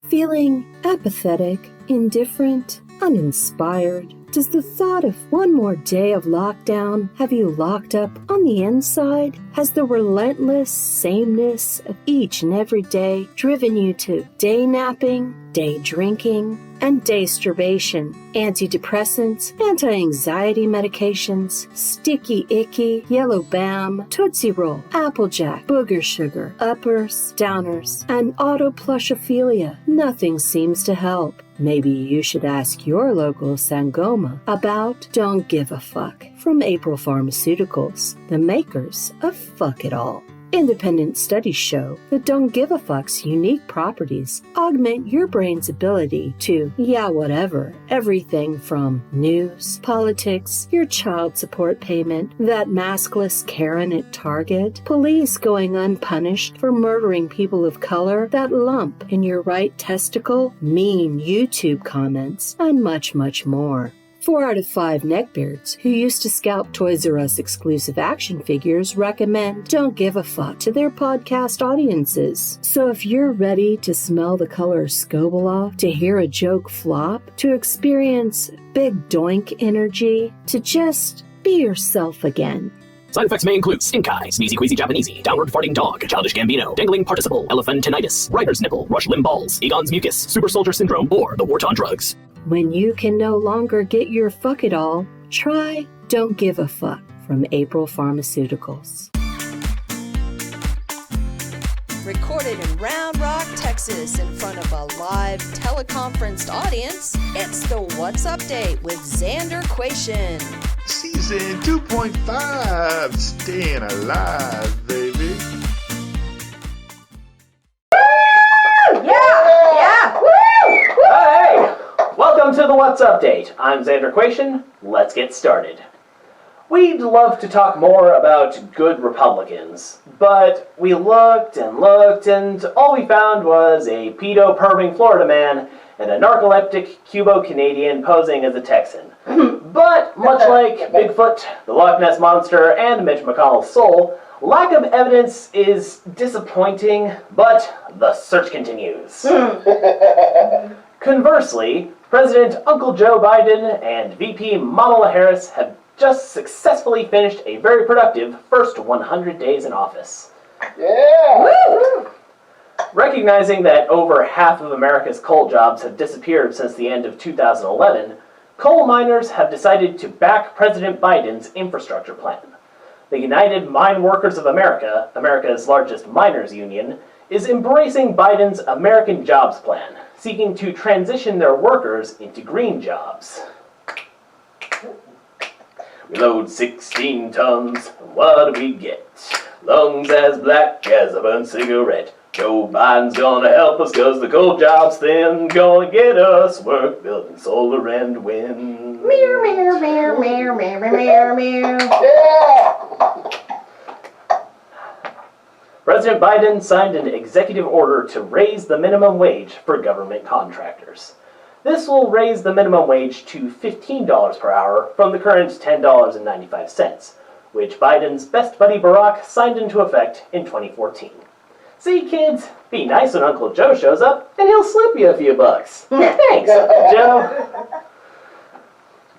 Feeling apathetic, indifferent, uninspired? Does the thought of one more day of lockdown have you locked up on the inside? Has the relentless sameness of each and every day driven you to day napping, day drinking, and day masturbation, antidepressants, anti-anxiety medications, sticky icky, yellow bam, Tootsie Roll, Applejack, booger sugar, uppers, downers, and autoplushophilia? Nothing seems to help. Maybe you should ask your local Sangoma about Don't Give a Fuck from April Pharmaceuticals, the makers of Fuck It All. Independent studies show that Don't Give a Fuck's unique properties augment your brain's ability to, whatever, everything from news, politics, your child support payment, that maskless Karen at Target, police going unpunished for murdering people of color, that lump in your right testicle, mean YouTube comments, and much, much more. 4 out of 5 neckbeards who used to scalp Toys R Us exclusive action figures recommend Don't Give a Fuck to their podcast audiences. So if you're ready to smell the color Skobeloff, to hear a joke flop, to experience big doink energy, to just be yourself again. Side effects may include stink eye, sneezy queasy Japanesey, downward farting dog, childish Gambino, dangling participle, elephantitis, writer's nipple, rush limb balls, Egon's mucus, super soldier syndrome, or the wart on drugs. When you can no longer get your fuck it all, try Don't Give a Fuck from April Pharmaceuticals. Recorded in Round Rock, Texas, in front of a live teleconferenced audience, it's the What's Update with Xander Quation. Season 2.5, staying alive, baby. Hey! Welcome to the What's Update. I'm Xander Quation. Let's get started. We'd love to talk more about good Republicans, but we looked, and all we found was a pedo-perving Florida man and a narcoleptic Cubo-Canadian posing as a Texan. But, much like Bigfoot, the Loch Ness Monster, and Mitch McConnell's soul, lack of evidence is disappointing, but the search continues. Conversely, President Uncle Joe Biden and VP Kamala Harris have just successfully finished a very productive first 100 days in office. Yeah! Woo! Recognizing that over half of America's coal jobs have disappeared since the end of 2011, coal miners have decided to back President Biden's infrastructure plan. The United Mine Workers of America, America's largest miners' union, is embracing Biden's American Jobs Plan, seeking to transition their workers into green jobs. We load 16 tons, and what do we get? Lungs as black as a burnt cigarette. Joe Biden's gonna help us cause the coal job's thin. Gonna get us work building solar and wind. Meow, meow, meow, meow, meow, meow, meow. Yeah! President Biden signed an executive order to raise the minimum wage for government contractors. This will raise the minimum wage to $15 per hour from the current $10.95, which Biden's best buddy Barack signed into effect in 2014. See, kids, be nice when Uncle Joe shows up, and he'll slip you a few bucks. Thanks, Uncle Joe.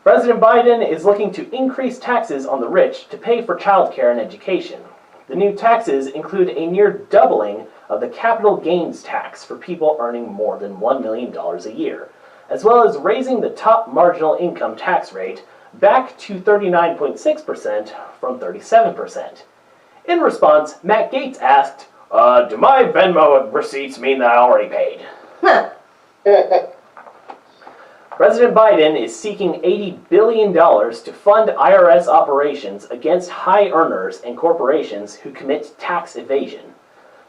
President Biden is looking to increase taxes on the rich to pay for childcare and education. The new taxes include a near doubling of the capital gains tax for people earning more than $1 million a year, as well as raising the top marginal income tax rate back to 39.6% from 37%. In response, Matt Gaetz asked, do my Venmo receipts mean that I already paid? President Biden is seeking $80 billion to fund IRS operations against high earners and corporations who commit tax evasion.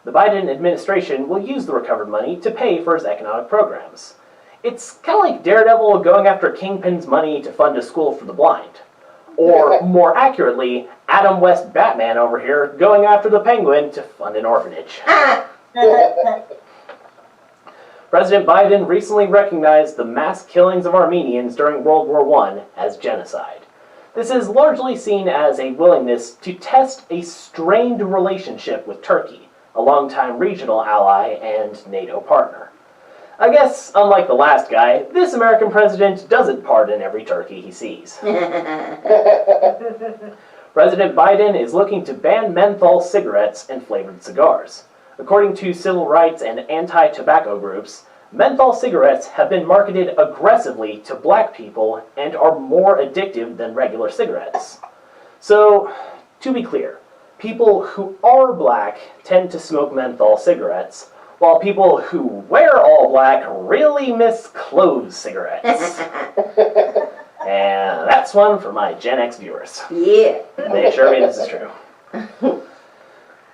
The Biden administration will use the recovered money to pay for its economic programs. It's kind of like Daredevil going after Kingpin's money to fund a school for the blind. Or, more accurately, Adam West Batman over here going after the Penguin to fund an orphanage. President Biden recently recognized the mass killings of Armenians during World War I as genocide. This is largely seen as a willingness to test a strained relationship with Turkey, a longtime regional ally and NATO partner. I guess, unlike the last guy, this American president doesn't pardon every turkey he sees. President Biden is looking to ban menthol cigarettes and flavored cigars. According to civil rights and anti-tobacco groups, menthol cigarettes have been marketed aggressively to black people and are more addictive than regular cigarettes. So, to be clear, people who are black tend to smoke menthol cigarettes, while people who wear all black really miss clove cigarettes. And that's one for my Gen X viewers. Yeah. They assure me this is true.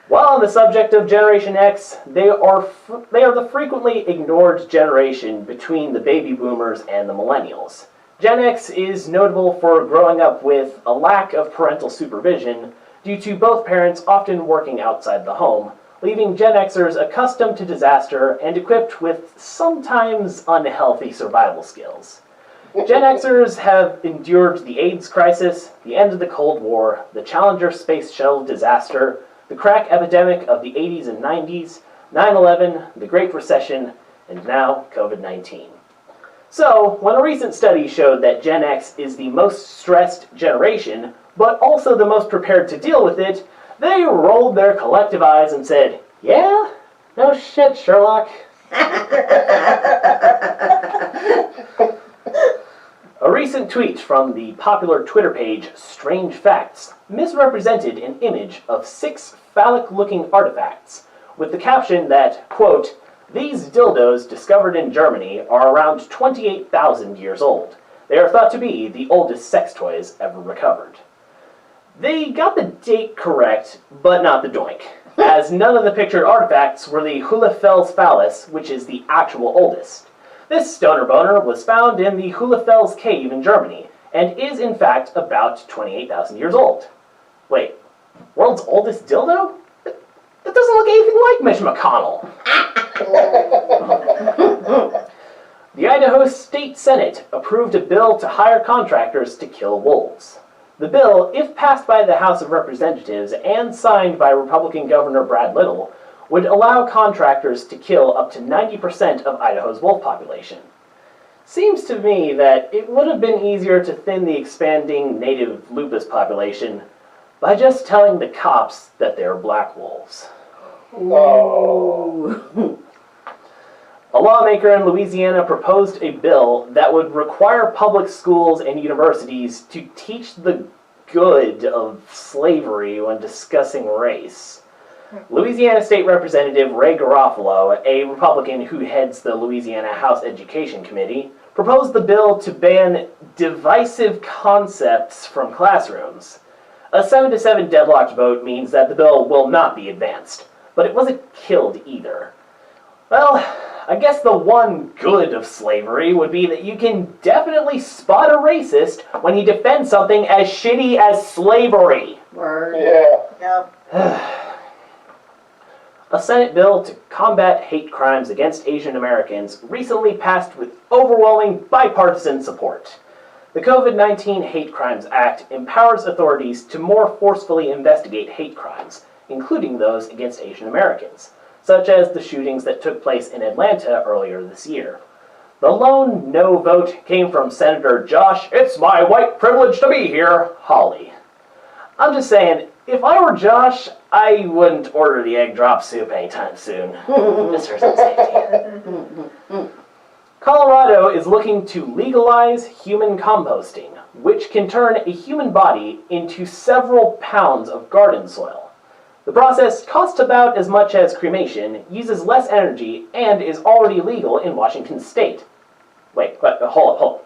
While on the subject of Generation X, they are the frequently ignored generation between the baby boomers and the millennials. Gen X is notable for growing up with a lack of parental supervision due to both parents often working outside the home, leaving Gen Xers accustomed to disaster and equipped with sometimes unhealthy survival skills. Gen Xers have endured the AIDS crisis, the end of the Cold War, the Challenger space shuttle disaster, the crack epidemic of the 80s and 90s, 9/11, the Great Recession, and now COVID-19. So, when a recent study showed that Gen X is the most stressed generation, but also the most prepared to deal with it, they rolled their collective eyes and said, "Yeah? No shit, Sherlock." A recent tweet from the popular Twitter page Strange Facts misrepresented an image of 6 phallic-looking artifacts, with the caption that, quote, "These dildos discovered in Germany are around 28,000 years old. They are thought to be the oldest sex toys ever recovered." They got the date correct, but not the doink, as none of the pictured artifacts were the Hulefels phallus, which is the actual oldest. This stoner boner was found in the Hulefels cave in Germany, and is in fact about 28,000 years old. Wait, world's oldest dildo? That doesn't look anything like Mitch McConnell. The Idaho State Senate approved a bill to hire contractors to kill wolves. The bill, if passed by the House of Representatives and signed by Republican Governor Brad Little, would allow contractors to kill up to 90% of Idaho's wolf population. Seems to me that it would have been easier to thin the expanding native lupus population by just telling the cops that they're black wolves. Oh. A lawmaker in Louisiana proposed a bill that would require public schools and universities to teach the good of slavery when discussing race. Louisiana State Representative Ray Garofalo, a Republican who heads the Louisiana House Education Committee, proposed the bill to ban divisive concepts from classrooms. A 7-7 deadlocked vote means that the bill will not be advanced, but it wasn't killed either. Well, I guess the one good of slavery would be that you can definitely spot a racist when he defends something as shitty as slavery. Word. Yeah. Yep. A Senate bill to combat hate crimes against Asian Americans recently passed with overwhelming bipartisan support. The COVID-19 Hate Crimes Act empowers authorities to more forcefully investigate hate crimes, including those against Asian Americans, such as the shootings that took place in Atlanta earlier this year. The lone no vote came from Senator Josh "It's my white privilege to be here" Hawley. I'm just saying, if I were Josh, I wouldn't order the egg drop soup anytime soon. Just for some safety. Colorado is looking to legalize human composting, which can turn a human body into several pounds of garden soil. The process costs about as much as cremation, uses less energy, and is already legal in Washington state. Wait, hold up.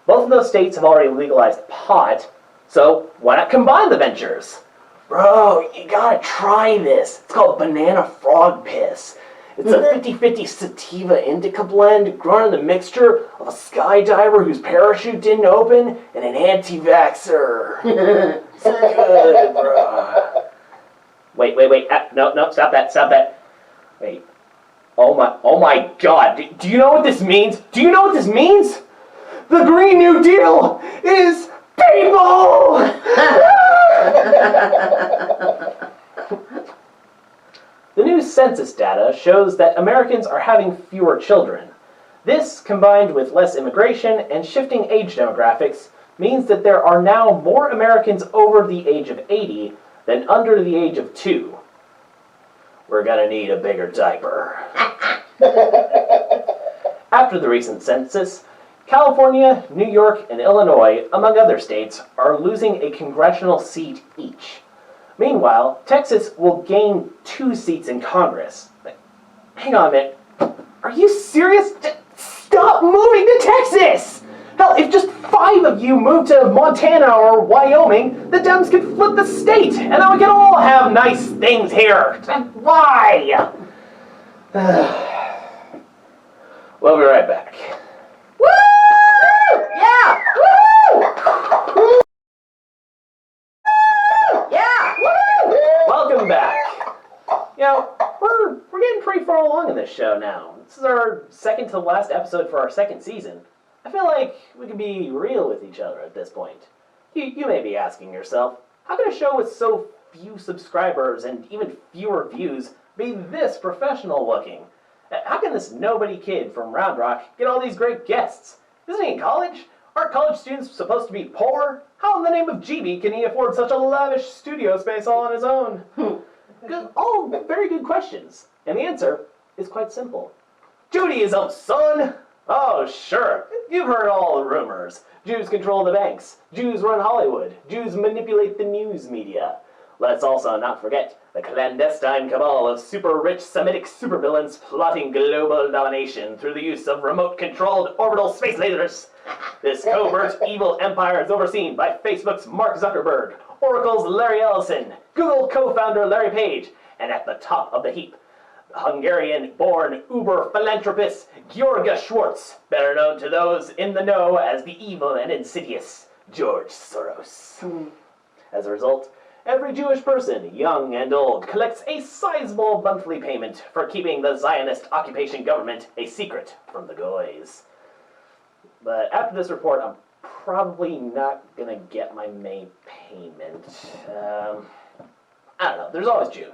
Both of those states have already legalized pot, so why not combine the ventures? Bro, you gotta try this. It's called banana frog piss. It's a 50-50 sativa indica blend grown in the mixture of a skydiver whose parachute didn't open and an anti-vaxxer. It's good, bro. Wait. No, stop that. Wait. Oh my God. Do you know what this means? The Green New Deal is people! The new census data shows that Americans are having fewer children. This, combined with less immigration and shifting age demographics, means that there are now more Americans over the age of 80 than under the age of 2. We're gonna need a bigger diaper. After the recent census, California, New York, and Illinois, among other states, are losing a congressional seat each. Meanwhile, Texas will gain 2 seats in Congress. Hang on a minute. Are you serious? Stop moving to Texas! Hell, if just 5 of you moved to Montana or Wyoming, the Dems could flip the state, and then we can all have nice things here. Why? We'll be right back. Woo! Yeah! Woo! Yeah! Woo! Welcome back. You know, we're getting pretty far along in this show now. This is our second to last episode for our second season. I feel like we can be real with each other at this point. You may be asking yourself, how can a show with so few subscribers and even fewer views be this professional looking? How can this nobody kid from Round Rock get all these great guests? Isn't he in college? Aren't college students supposed to be poor? How in the name of GB can he afford such a lavish studio space all on his own? All very good questions. And the answer is quite simple. Judaism, son! Oh, sure. You've heard all the rumors. Jews control the banks. Jews run Hollywood. Jews manipulate the news media. Let's also not forget the clandestine cabal of super-rich Semitic supervillains plotting global domination through the use of remote-controlled orbital space lasers. This covert evil empire is overseen by Facebook's Mark Zuckerberg, Oracle's Larry Ellison, Google co-founder Larry Page, and at the top of the heap, Hungarian-born Uber philanthropist Georga Schwartz, better known to those in the know as the evil and insidious George Soros. As a result, every Jewish person, young and old, collects a sizable monthly payment for keeping the Zionist occupation government a secret from the goys. But after this report, I'm probably not gonna get my May payment. I don't know, there's always June.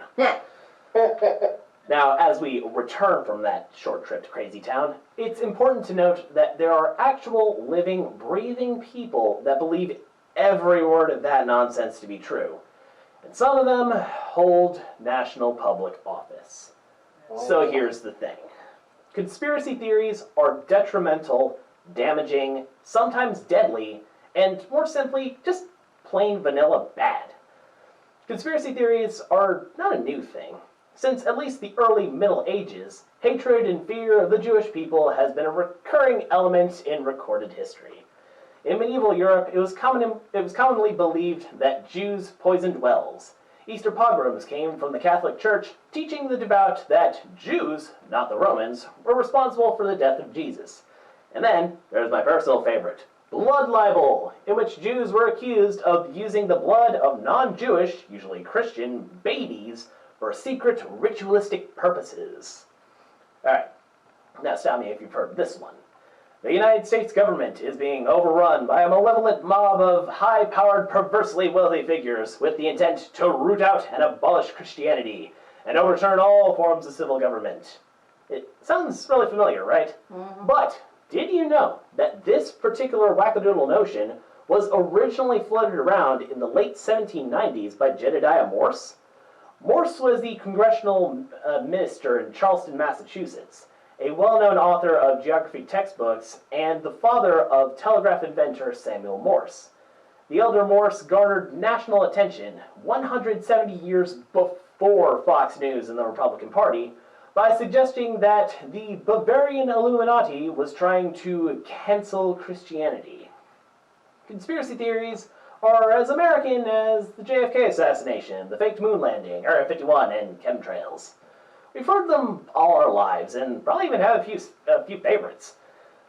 Now, as we return from that short trip to Crazy Town, it's important to note that there are actual living, breathing people that believe every word of that nonsense to be true. And some of them hold national public office. So here's the thing. Conspiracy theories are detrimental, damaging, sometimes deadly, and more simply, just plain vanilla bad. Conspiracy theories are not a new thing. Since at least the early Middle Ages, hatred and fear of the Jewish people has been a recurring element in recorded history. In medieval Europe, it was commonly believed that Jews poisoned wells. Easter pogroms came from the Catholic Church, teaching the devout that Jews, not the Romans, were responsible for the death of Jesus. And then, there's my personal favorite, blood libel, in which Jews were accused of using the blood of non-Jewish, usually Christian, babies for secret ritualistic purposes. Alright, now stop me if you've heard this one. The United States government is being overrun by a malevolent mob of high-powered, perversely wealthy figures with the intent to root out and abolish Christianity and overturn all forms of civil government. It sounds really familiar, right? Mm-hmm. But did you know that this particular wackadoodle notion was originally floated around in the late 1790s by Jedediah Morse? Morse was the congressional minister in Charleston, Massachusetts, a well-known author of geography textbooks, and the father of telegraph inventor Samuel Morse. The elder Morse garnered national attention 170 years before Fox News and the Republican Party by suggesting that the Bavarian Illuminati was trying to cancel Christianity. Conspiracy theories are as American as the JFK assassination, the faked moon landing, Area 51, and chemtrails. We've heard them all our lives, and probably even have a few favorites.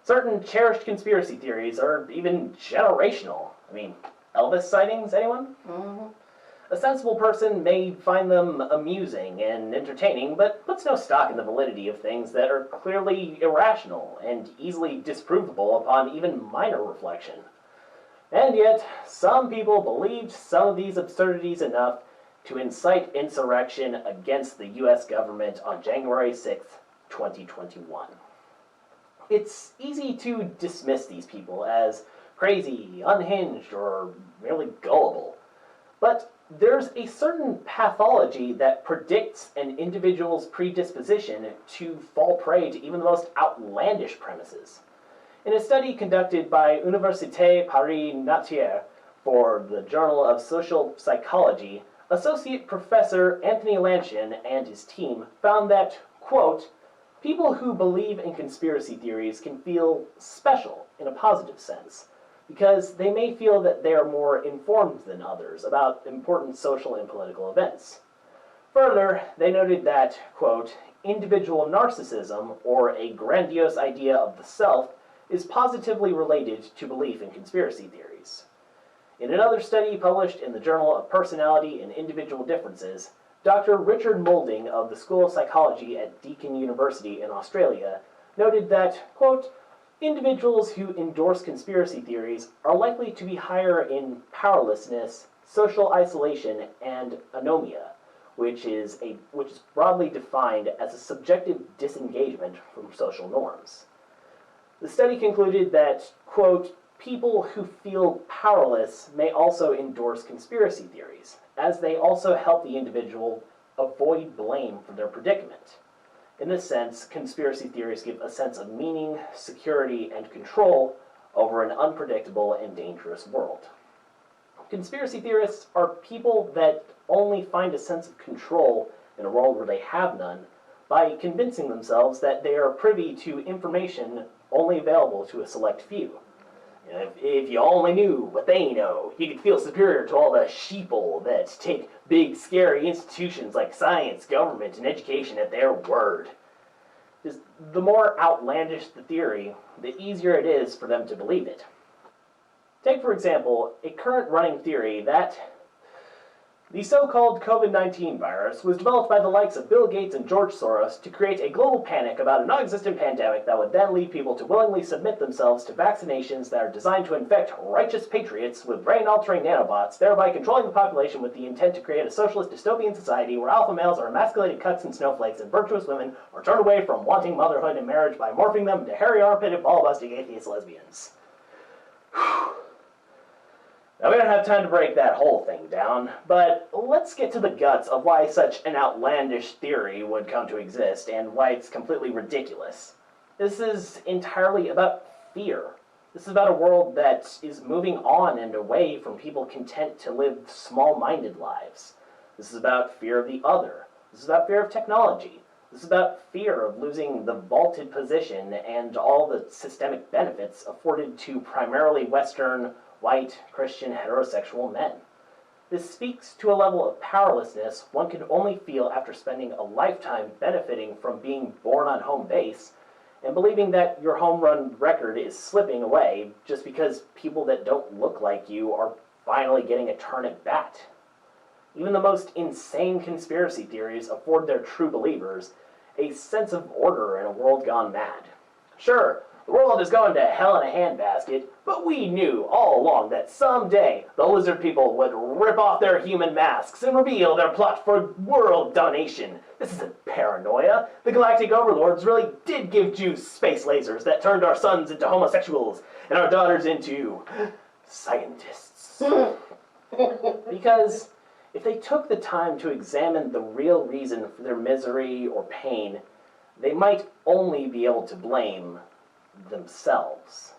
Certain cherished conspiracy theories are even generational. I mean, Elvis sightings, anyone? Mm-hmm. A sensible person may find them amusing and entertaining, but puts no stock in the validity of things that are clearly irrational and easily disprovable upon even minor reflection. And yet, some people believed some of these absurdities enough to incite insurrection against the U.S. government on January 6th, 2021. it's easy to dismiss these people as crazy, unhinged, or merely gullible. But there's a certain pathology that predicts an individual's predisposition to fall prey to even the most outlandish premises. In a study conducted by Université Paris Nature for the Journal of Social Psychology, Associate Professor Anthony Lanchin and his team found that, quote, people who believe in conspiracy theories can feel special in a positive sense, because they may feel that they are more informed than others about important social and political events. Further, they noted that, quote, individual narcissism, or a grandiose idea of the self, is positively related to belief in conspiracy theories. In another study published in the Journal of Personality and Individual Differences, Dr. Richard Moulding of the School of Psychology at Deakin University in Australia noted that, quote, individuals who endorse conspiracy theories are likely to be higher in powerlessness, social isolation, and anomia, which is broadly defined as a subjective disengagement from social norms. The study concluded that, quote, people who feel powerless may also endorse conspiracy theories, as they also help the individual avoid blame for their predicament. In this sense, conspiracy theories give a sense of meaning, security, and control over an unpredictable and dangerous world. Conspiracy theorists are people that only find a sense of control in a world where they have none by convincing themselves that they are privy to information only available to a select few. If you only knew what they know, you could feel superior to all the sheeple that take big, scary institutions like science, government, and education at their word. Just the more outlandish the theory, the easier it is for them to believe it. Take, for example, a current running theory that the so-called COVID-19 virus was developed by the likes of Bill Gates and George Soros to create a global panic about a non-existent pandemic that would then lead people to willingly submit themselves to vaccinations that are designed to infect righteous patriots with brain-altering nanobots, thereby controlling the population with the intent to create a socialist dystopian society where alpha males are emasculated cucks and snowflakes and virtuous women are turned away from wanting motherhood and marriage by morphing them into hairy armpitted ball-busting atheist lesbians. Now, we don't have time to break that whole thing down, but let's get to the guts of why such an outlandish theory would come to exist and why it's completely ridiculous. This is entirely about fear. This is about a world that is moving on and away from people content to live small-minded lives. This is about fear of the other. This is about fear of technology. This is about fear of losing the vaulted position and all the systemic benefits afforded to primarily Western, white, Christian, heterosexual men. This speaks to a level of powerlessness one could only feel after spending a lifetime benefiting from being born on home base and believing that your home run record is slipping away just because people that don't look like you are finally getting a turn at bat. Even the most insane conspiracy theories afford their true believers a sense of order in a world gone mad. Sure, the world is going to hell in a handbasket, but we knew all along that someday the lizard people would rip off their human masks and reveal their plot for world domination. This isn't paranoia. The galactic overlords really did give Jews space lasers that turned our sons into homosexuals and our daughters into scientists. Because if they took the time to examine the real reason for their misery or pain, they might only be able to blame themselves.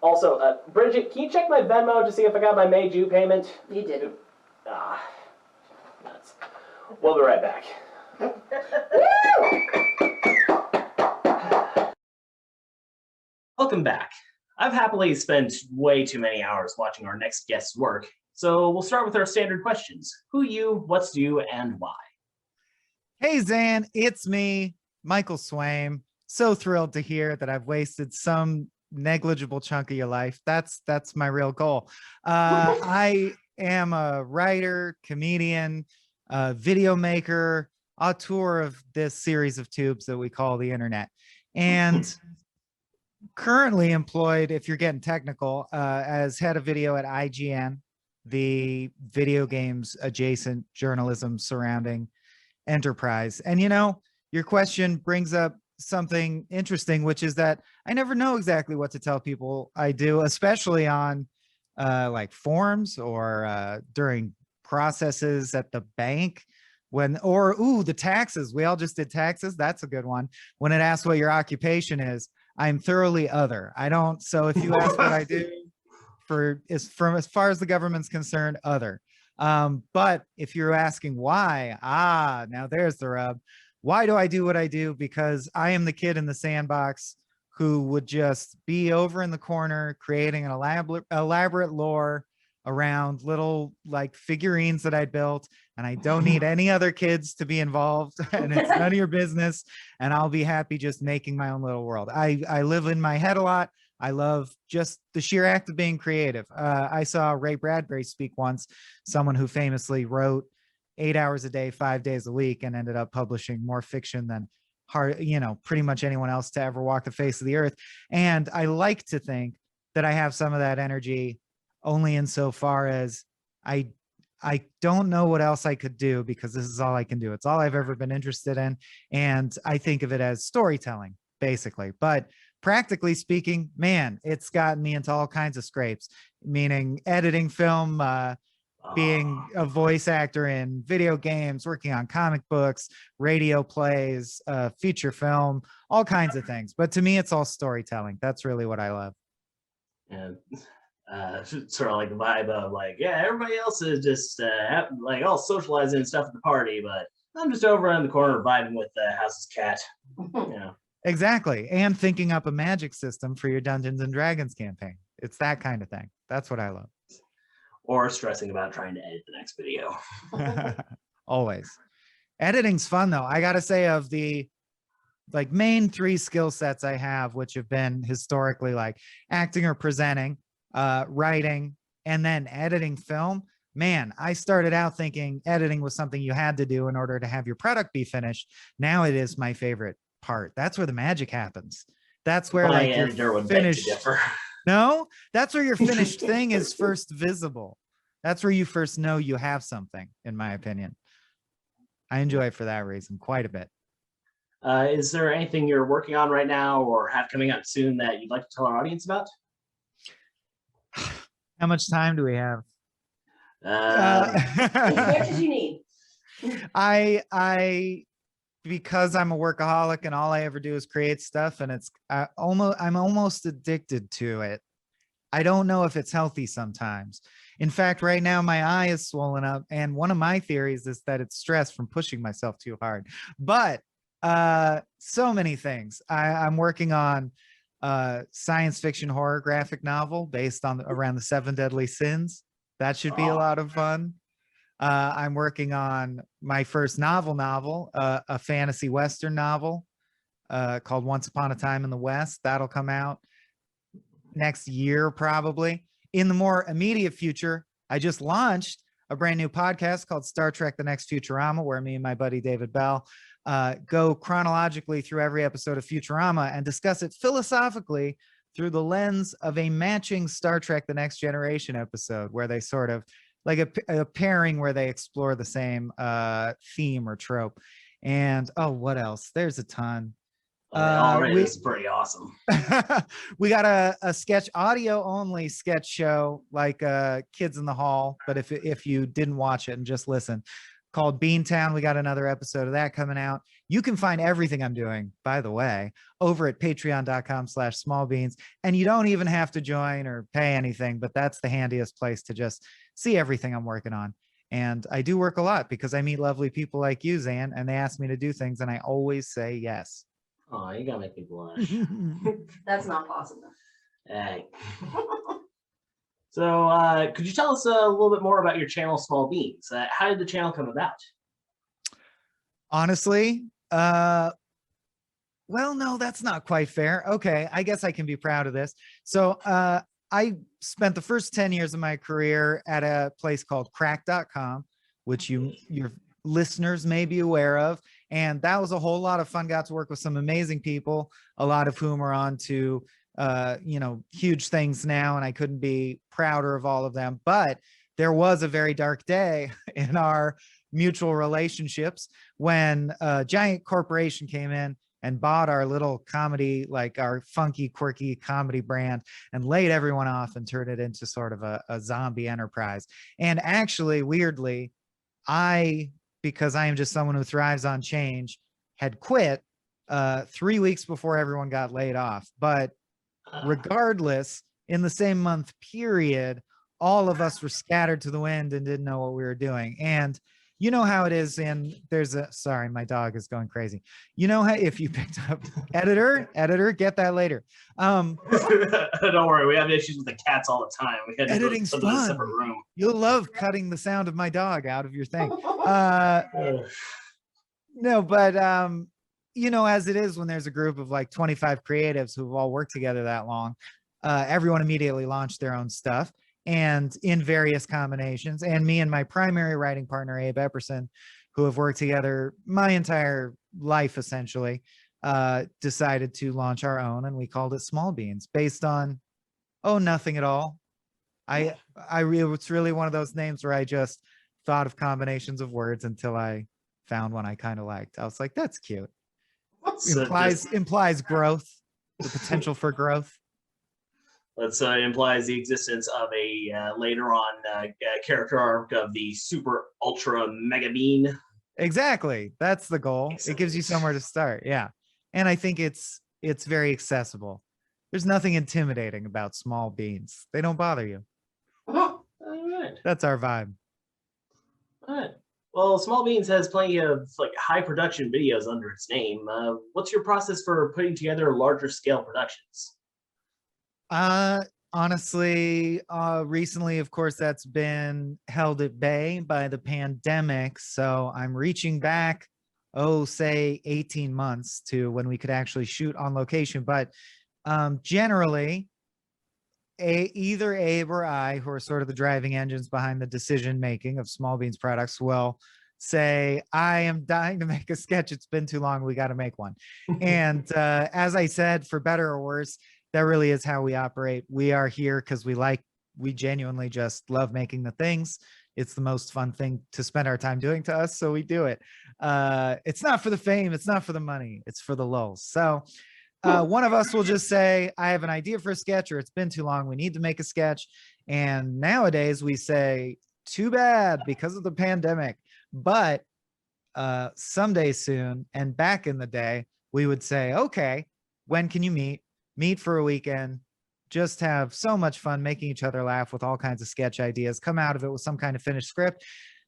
Also, Bridget, can you check my Venmo to see if I got my May Jew payment? You didn't. Nuts. We'll be right back. Welcome back. I've happily spent way too many hours watching our next guest's work, so we'll start with our standard questions. Who you, what's you, and why? Hey, Zan, it's me, Michael Swaim. So thrilled to hear that I've wasted some negligible chunk of your life. That's my real goal. I am a writer, comedian, video maker, auteur of this series of tubes that we call the internet, and currently employed, if you're getting technical, as head of video at IGN, the video games adjacent journalism surrounding enterprise. And you know, your question brings up something interesting, which is that I never know exactly what to tell people I do, especially on like forums or during processes at the bank the taxes. We all just did taxes. That's a good one. When it asks what your occupation is, I'm thoroughly other. I don't. So if you ask what I do as far as the government's concerned, other. But if you're asking why, now there's the rub. Why do I do what I do? Because I am the kid in the sandbox who would just be over in the corner creating an elaborate lore around little like figurines that I built, and I don't need any other kids to be involved, and it's none of your business, and I'll be happy just making my own little world. I live in my head a lot. I love just the sheer act of being creative. I saw Ray Bradbury speak once, someone who famously wrote 8 hours a day, 5 days a week, and ended up publishing more fiction than pretty much anyone else to ever walk the face of the earth. And I like to think that I have some of that energy, only insofar as I don't know what else I could do, because this is all I can do. It's all I've ever been interested in. And I think of it as storytelling, basically. But practically speaking, man, it's gotten me into all kinds of scrapes, meaning editing film, being a voice actor in video games, working on comic books, radio plays, feature film, all kinds of things. But to me, it's all storytelling. That's really what I love. And sort of like the vibe of like, yeah, everybody else is just like all socializing and stuff at the party, but I'm just over in the corner vibing with the house's cat. Exactly. And thinking up a magic system for your Dungeons and Dragons campaign. It's that kind of thing. That's what I love. Or stressing about trying to edit the next video. Always. Editing's fun though. I gotta say, of the like main 3 skill sets I have, which have been historically like acting or presenting, writing, and then editing film, man, I started out thinking editing was something you had to do in order to have your product be finished. Now it is my favorite part. That's where the magic happens. That's where my like editor your would beg to differ. No, that's where your finished thing is first visible. That's where you first know you have something, in my opinion. I enjoy it for that reason quite a bit. Is there anything you're working on right now or have coming out soon that you'd like to tell our audience about? How much time do we have? As much as you need. I because I'm a workaholic and all I ever do is create stuff, and I'm almost addicted to it. I don't know if it's healthy sometimes. In fact, right now my eye is swollen up, and one of my theories is that it's stress from pushing myself too hard. But so many things. I'm working on science fiction horror graphic novel based on around the 7 deadly sins. That should be a lot of fun. I'm working on my first novel, a fantasy Western novel called Once Upon a Time in the West. That'll come out next year, probably. In the more immediate future, I just launched a brand new podcast called Star Trek: The Next Futurama, where me and my buddy David Bell go chronologically through every episode of Futurama and discuss it philosophically through the lens of a matching Star Trek: The Next Generation episode, where they sort of like a pairing where they explore the same theme or trope. And what else? There's a ton. It's pretty awesome. We got a sketch, audio only sketch show, like Kids in the Hall, but if you didn't watch it and just listen, called Beantown. We got another episode of that coming out. You can find everything I'm doing, by the way, over at patreon.com/smallbeans. And you don't even have to join or pay anything, but that's the handiest place to just see everything I'm working on. And I do work a lot because I meet lovely people like you, Zan, and they ask me to do things, and I always say yes. Oh, you gotta make me blush. That's not possible. Hey. So, could you tell us a little bit more about your channel, Small Beans? How did the channel come about? Honestly, well, no, that's not quite fair. Okay, I guess I can be proud of this. So, I spent the first 10 years of my career at a place called crack.com, which your listeners may be aware of. And that was a whole lot of fun. Got to work with some amazing people, a lot of whom are on to, huge things now. And I couldn't be prouder of all of them. But there was a very dark day in our mutual relationships when a giant corporation came in and bought our little comedy, like our funky, quirky comedy brand, and laid everyone off and turned it into sort of a zombie enterprise. And actually, weirdly, because I am just someone who thrives on change, had quit 3 weeks before everyone got laid off. But regardless, in the same month period, all of us were scattered to the wind and didn't know what we were doing. And you know how it is, and sorry, my dog is going crazy. You know how, if you picked up editor, get that later. Don't worry, we have issues with the cats all the time. We had to Editing's put them in a fun. separate room. You'll love cutting the sound of my dog out of your thing. No, but you know, as it is when there's a group of like 25 creatives who've all worked together that long, everyone immediately launched their own stuff, and in various combinations. And me and my primary writing partner, Abe Epperson, who have worked together my entire life essentially, decided to launch our own, and we called it Small Beans, based on nothing at all. It's really one of those names where I just thought of combinations of words until I found one I kind of liked. I was like, that's cute. Implies growth, the potential for growth. Let's implies the existence of a later on character arc of the super ultra mega bean. Exactly, that's the goal. Excellent. It gives you somewhere to start. Yeah, and I think it's very accessible. There's nothing intimidating about small beans. They don't bother you. All right. That's our vibe. All right. Well, Small Beans has plenty of like high production videos under its name. What's your process for putting together larger scale productions? Honestly, recently, of course, that's been held at bay by the pandemic. So I'm reaching back, say 18 months to when we could actually shoot on location. But generally, either Abe or I, who are sort of the driving engines behind the decision making of Small Beans products, will say, I am dying to make a sketch. It's been too long. We got to make one. And as I said, for better or worse, that really is how we operate. We are here because we genuinely just love making the things. It's the most fun thing to spend our time doing to us. So we do it. It's not for the fame. It's not for the money. It's for the lulz. So one of us will just say, I have an idea for a sketch, or it's been too long. We need to make a sketch. And nowadays we say, too bad because of the pandemic. But someday soon, and back in the day, we would say, okay, when can you meet for a weekend, just have so much fun making each other laugh with all kinds of sketch ideas, come out of it with some kind of finished script,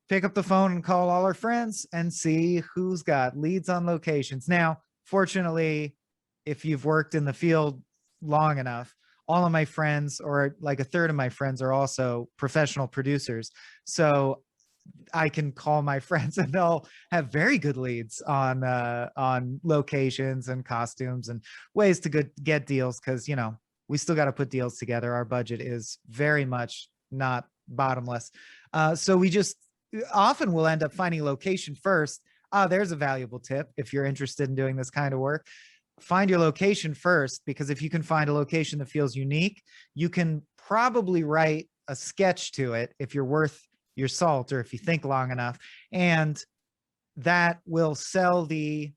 pick up the phone and call all our friends and see who's got leads on locations. Now, fortunately, if you've worked in the field long enough, all of my friends, or like a third of my friends, are also professional producers. So I can call my friends and they'll have very good leads on locations and costumes and ways to get deals, because, you know, we still got to put deals together. Our budget is very much not bottomless. So we just often will end up finding a location first. There's a valuable tip if you're interested in doing this kind of work. Find your location first, because if you can find a location that feels unique, you can probably write a sketch to it if you're worth your salt, or if you think long enough, and that will sell the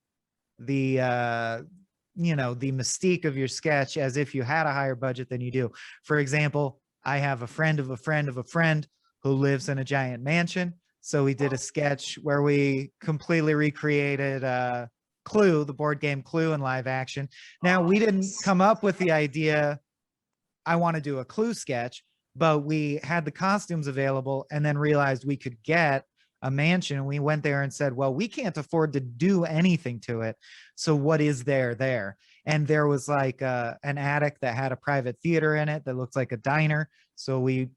mystique of your sketch as if you had a higher budget than you do. For example, I have a friend of a friend of a friend who lives in a giant mansion. So we did a sketch where we completely recreated Clue, the board game Clue, in live action. Now, we didn't come up with the idea, I want to do a Clue sketch, but we had the costumes available and then realized we could get a mansion. We went there and said, well, we can't afford to do anything to it. So what is there? And there was like an attic that had a private theater in it that looked like a diner. So we,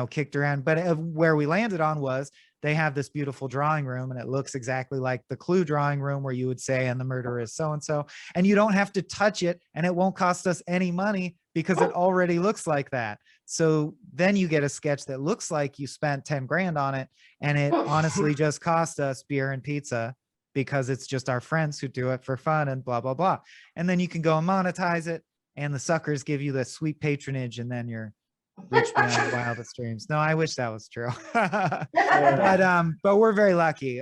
kicked around, but where we landed on was they have this beautiful drawing room, and it looks exactly like the Clue drawing room where you would say, and the murderer is so-and-so, and you don't have to touch it, and it won't cost us any money because it already looks like that. So then you get a sketch that looks like you spent 10 grand on it, and it honestly just cost us beer and pizza because it's just our friends who do it for fun and blah, blah, blah. And then you can go and monetize it, and the suckers give you the sweet patronage, and then you're rich beyond wildest dreams. No, I wish that was true. But we're very lucky.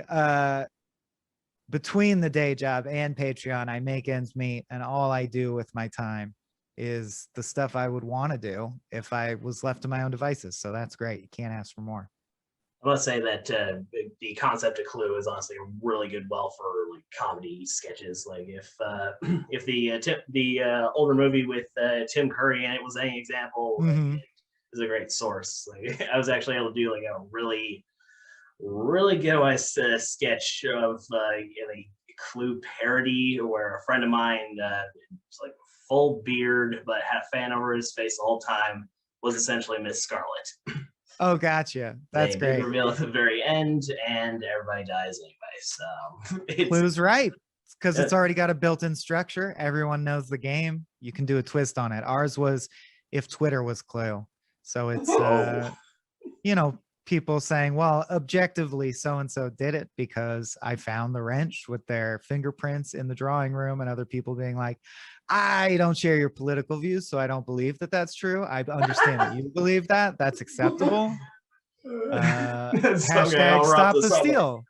between the day job and Patreon, I make ends meet, and all I do with my time is the stuff I would want to do if I was left to my own devices. So that's great. You can't ask for more. I must say that the concept of Clue is honestly a really good well for like comedy sketches. Like if the older movie with Tim Curry in it was any example, Mhm. it is a great source. Like I was actually able to do like a really good sketch of a Clue parody where a friend of mine was like full beard but had a fan over his face the whole time, was essentially Miss Scarlet. Oh, gotcha. That's Big great. reveal at the very end, and everybody dies anyway. So Clue's right, because it's Yeah. already got a built-in structure. Everyone knows the game. You can do a twist on it. Ours was if Twitter was Clue. So it's people saying, well, objectively, so-and-so did it because I found the wrench with their fingerprints in the drawing room, and other people being like, I don't share your political views, so I don't believe that that's true. I understand that you believe that. That's acceptable. Hashtag stop the steal.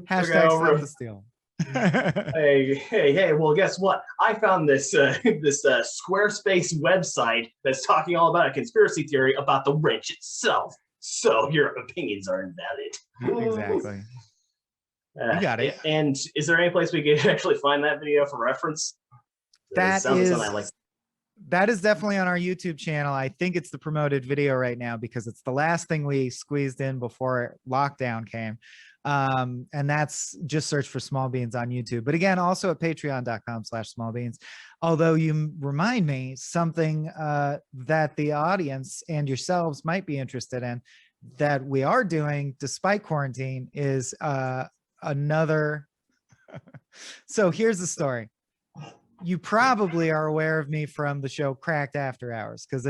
Hashtag stop the steal. Hey, well, guess what? I found this Squarespace website that's talking all about a conspiracy theory about the wrench itself. So your opinions are invalid. Exactly. You got it. And is there any place we could actually find that video for reference? That is definitely on our YouTube channel. I think it's the promoted video right now because it's the last thing we squeezed in before lockdown came. And that's just search for Small Beans on YouTube. But again, also at patreon.com/smallbeans. Although you remind me something that the audience and yourselves might be interested in that we are doing despite quarantine is another. So here's the story. You probably are aware of me from the show Cracked After Hours because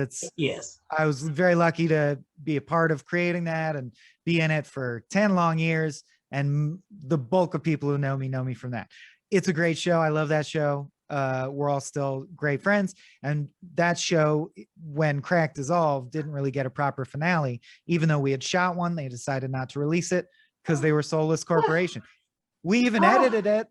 I was very lucky to be a part of creating that and be in it for 10 long years. And the bulk of people who know me from that. It's a great show. I love that show. We're all still great friends. And that show, when Cracked dissolved, didn't really get a proper finale. Even though we had shot one, they decided not to release it because they were a soulless corporation. We even edited it.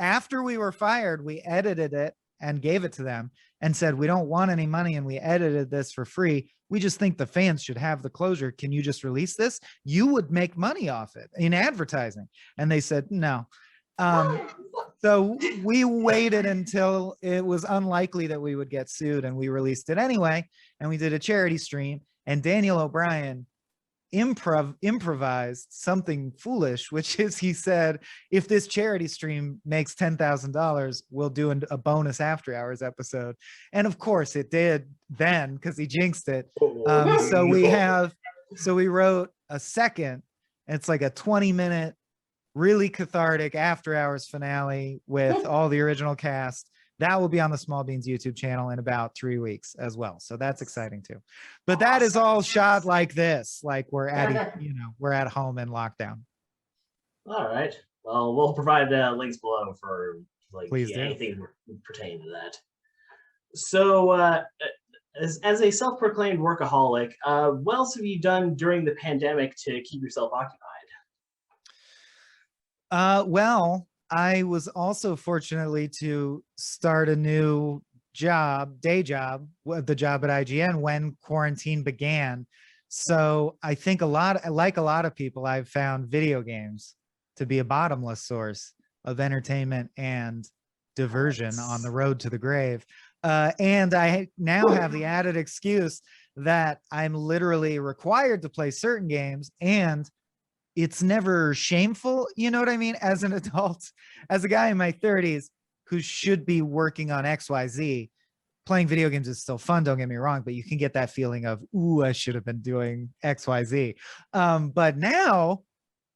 After we were fired, we edited it and gave it to them and said, we don't want any money and we edited this for free. We just think the fans should have the closure. Can you just release this? You would make money off it in advertising. And they said, no. So we waited until it was unlikely that we would get sued and we released it anyway. And we did a charity stream and Daniel O'Brien improvised something foolish, which is he said, if this charity stream makes $10,000, we'll do a bonus After Hours episode. And of course it did then because he jinxed it. So we wrote a second, it's like a 20-minute, really cathartic After Hours finale with all the original cast. That will be on the Small Beans YouTube channel in about 3 weeks as well. So that's exciting too. But that is all shot like this, like we're at home in lockdown. All right. Well, we'll provide links below for anything pertaining to that. So as a self-proclaimed workaholic, what else have you done during the pandemic to keep yourself occupied? Well, I was also fortunately to start a new day job, the job at IGN when quarantine began. So I think like a lot of people, I've found video games to be a bottomless source of entertainment and diversion on the road to the grave. And I now have the added excuse that I'm literally required to play certain games, and it's never shameful, you know what I mean? As an adult, as a guy in my 30s who should be working on XYZ, playing video games is still fun, don't get me wrong, but you can get that feeling of, ooh, I should have been doing XYZ. But now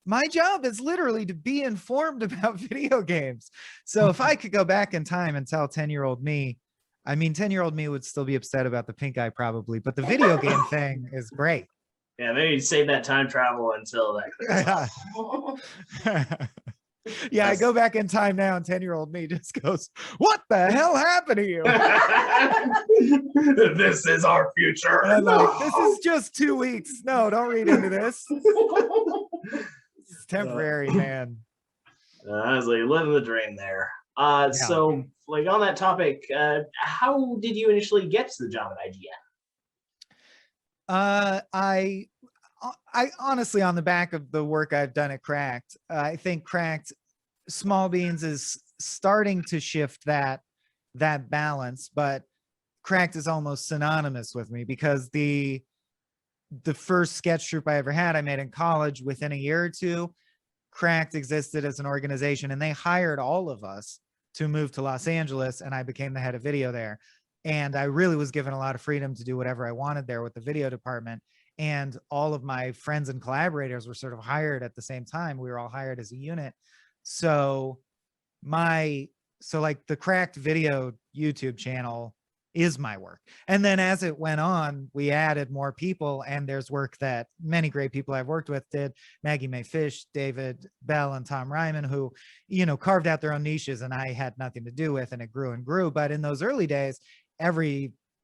my job is literally to be informed about video games. So if I could go back in time and tell 10-year-old me, 10-year-old me would still be upset about the pink eye probably, but the video game thing is great. Yeah, maybe save that time travel until that. Yeah, I go back in time now and 10-year-old me just goes, what the hell happened to you? This is our future. And I'm like, this is just 2 weeks. No, don't read into this. It's temporary, man. I was like living the dream there. So like on that topic, how did you initially get to the job at IGN? I honestly, on the back of the work I've done at Cracked, I think Cracked Small Beans is starting to shift that balance, but Cracked is almost synonymous with me because the first sketch troupe I ever had, I made in college. Within a year or two, Cracked existed as an organization, and they hired all of us to move to Los Angeles, and I became the head of video there. And I really was given a lot of freedom to do whatever I wanted there with the video department. And all of my friends and collaborators were sort of hired at the same time. We were all hired as a unit. So like the Cracked Video YouTube channel is my work. And then as it went on, we added more people, and there's work that many great people I've worked with did. Maggie Mae Fish, David Bell, and Tom Ryman, who, carved out their own niches and I had nothing to do with, and it grew and grew. But in those early days,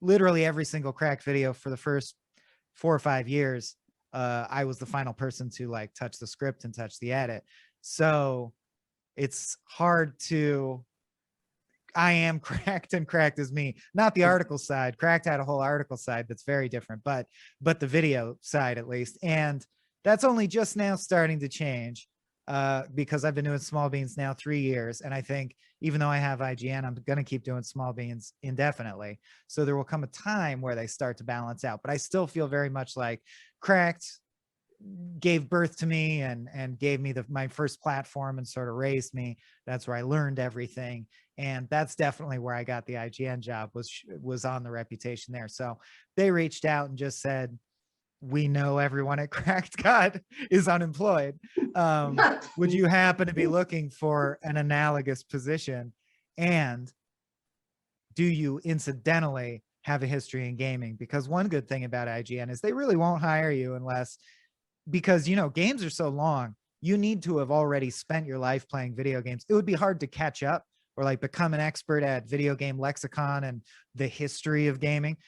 literally every single Cracked video for the first 4 or 5 years, I was the final person to like touch the script and touch the edit. So it's hard to, I am Cracked and Cracked is me, not the article side. Cracked had a whole article side that's very different, but the video side at least. And that's only just now starting to change because I've been doing Small Beans now 3 years. And I think even though I have IGN, I'm going to keep doing Small Beans indefinitely. So there will come a time where they start to balance out, but I still feel very much like Cracked gave birth to me and gave me my first platform and sort of raised me. That's where I learned everything. And that's definitely where I got the IGN job, was on the reputation there. So they reached out and just said, we know everyone at Cracked God is unemployed. Would you happen to be looking for an analogous position? And do you incidentally have a history in gaming? Because one good thing about IGN is they really won't hire you unless, because games are so long, you need to have already spent your life playing video games. It would be hard to catch up or like become an expert at video game lexicon and the history of gaming.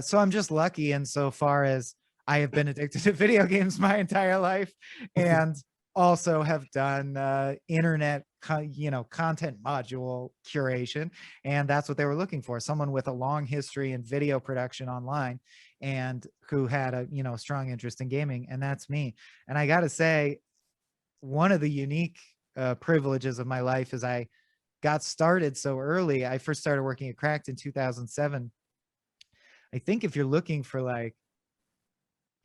So I'm just lucky insofar as I have been addicted to video games my entire life, and also have done internet content module curation. And that's what they were looking for, someone with a long history in video production online and who had a strong interest in gaming. And that's me. And I gotta say, one of the unique privileges of my life is I got started so early. I first started working at Cracked in 2007. I think if you're looking for like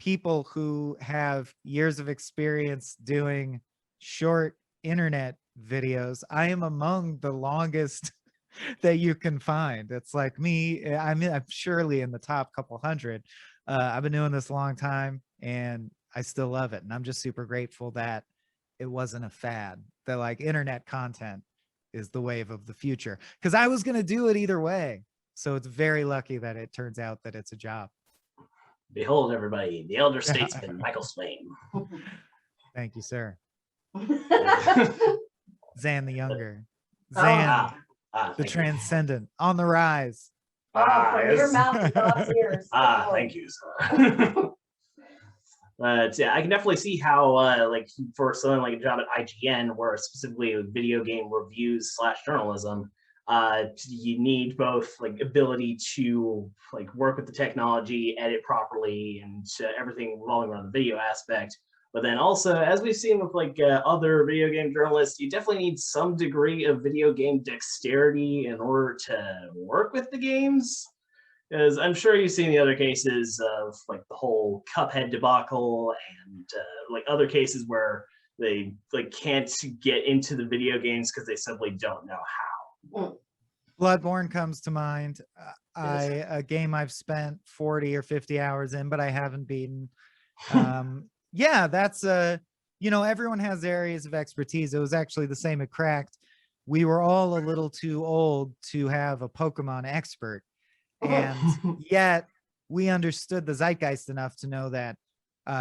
people who have years of experience doing short internet videos, I am among the longest that you can find. It's like me, I'm surely in the top couple hundred. I've been doing this a long time and I still love it. And I'm just super grateful that it wasn't a fad, that like internet content is the wave of the future, because I was going to do it either way. So it's very lucky that it turns out that it's a job. Behold, everybody, the elder statesman, Michael Swaim. Thank you, sir. Zan the younger. Zan, the transcendent, on the rise. From your Yes. mouth to God's ears. Thank you, sir. But yeah, I can definitely see how, like, for something like a job at IGN, where specifically with video game reviews / journalism, you need both like ability to like work with the technology, edit properly, and everything revolving around the video aspect. But then also, as we've seen with like other video game journalists, you definitely need some degree of video game dexterity in order to work with the games. Because I'm sure you've seen the other cases of like the whole Cuphead debacle and like other cases where they like can't get into the video games because they simply don't know how. Bloodborne comes to mind. A game I've spent 40 or 50 hours in, but I haven't beaten. Yeah, that's everyone has areas of expertise. It was actually the same at Cracked. We were all a little too old to have a Pokemon expert. And yet we understood the zeitgeist enough to know that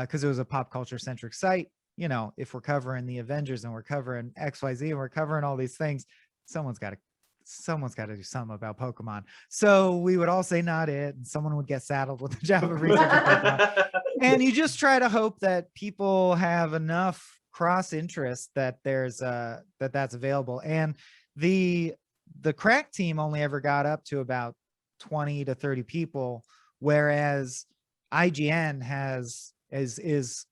because it was a pop culture centric site, if we're covering the Avengers and we're covering XYZ and we're covering all these things, someone's got to do something about Pokemon. So we would all say not it, and someone would get saddled with the job of researching Pokemon. And you just try to hope that people have enough cross interest that there's that's available. And the crack team only ever got up to about 20 to 30 people, whereas IGN is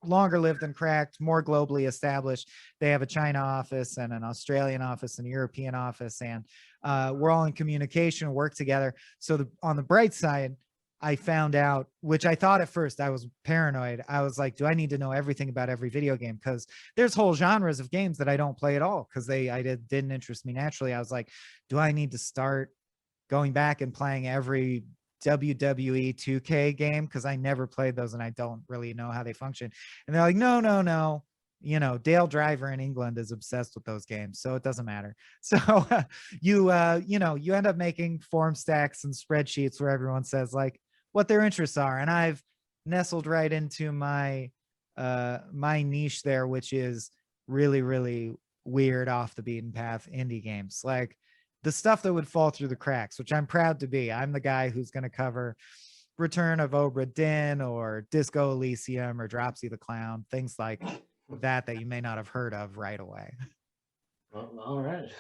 longer lived than cracked, more globally established. They have a China office and an Australian office and a European office, and we're all in communication, work together. So on the bright side, I found out, which I thought at first I was paranoid. I was like, do I need to know everything about every video game? Because there's whole genres of games that I don't play at all because didn't interest me naturally. I was like, do I need to start going back and playing every WWE 2K game? Because I never played those and I don't really know how they function. And they're like, no. Dale Driver in England is obsessed with those games, so it doesn't matter. So you end up making form stacks and spreadsheets where everyone says like what their interests are, and I've nestled right into my my niche there, which is really, really weird, off the beaten path indie games, like the stuff that would fall through the cracks, which I'm proud to be. I'm the guy who's going to cover Return of Obra Dinn or Disco Elysium or Dropsy the Clown, things like that you may not have heard of right away. Well, all right.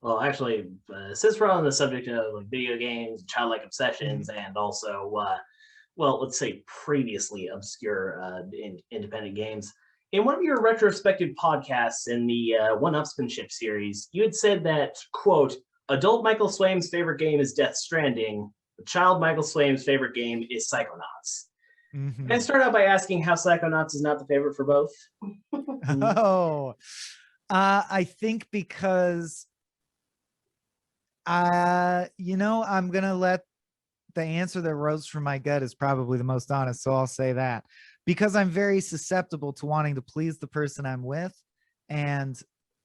Well, actually, since we're on the subject of like video games, childlike obsessions, and also, well, let's say previously obscure independent games, in one of your retrospective podcasts in the One-Upsmanship series, you had said that, quote, adult Michael Swaim's favorite game is Death Stranding, but child Michael Swaim's favorite game is Psychonauts. Mm-hmm. Can I start out by asking how Psychonauts is not the favorite for both? I think because I'm gonna let the answer that rose from my gut is probably the most honest, so I'll say that because I'm very susceptible to wanting to please the person I'm with, and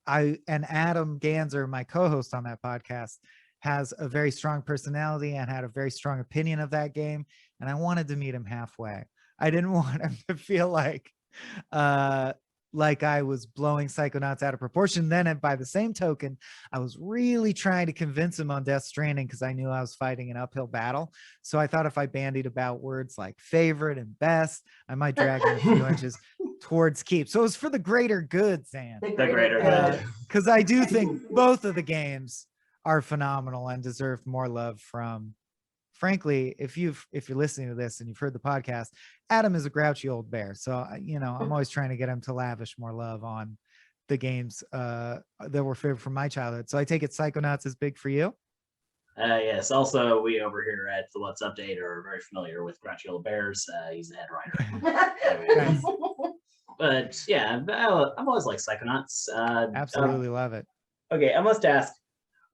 Adam Ganser, my co-host on that podcast, has a very strong personality and had a very strong opinion of that game, and I wanted to meet him halfway. I didn't want him to feel like I was blowing Psychonauts out of proportion. Then by the same token, I was really trying to convince him on Death Stranding because I knew I was fighting an uphill battle. So I thought if I bandied about words like favorite and best, I might drag him a few inches towards keep. So it was for the greater good, Zan. The greater good. Because I do think both of the games are phenomenal and deserve more love from, frankly, if you're listening to this and you've heard the podcast, Adam is a grouchy old bear. So, I'm always trying to get him to lavish more love on the games that were favorite from my childhood. So I take it Psychonauts is big for you? Yes. Also, we over here at the What's Update are very familiar with Grouchy Old Bears. He's the head writer. Nice. But yeah, I've always liked Psychonauts. Absolutely love it. Okay, I must ask,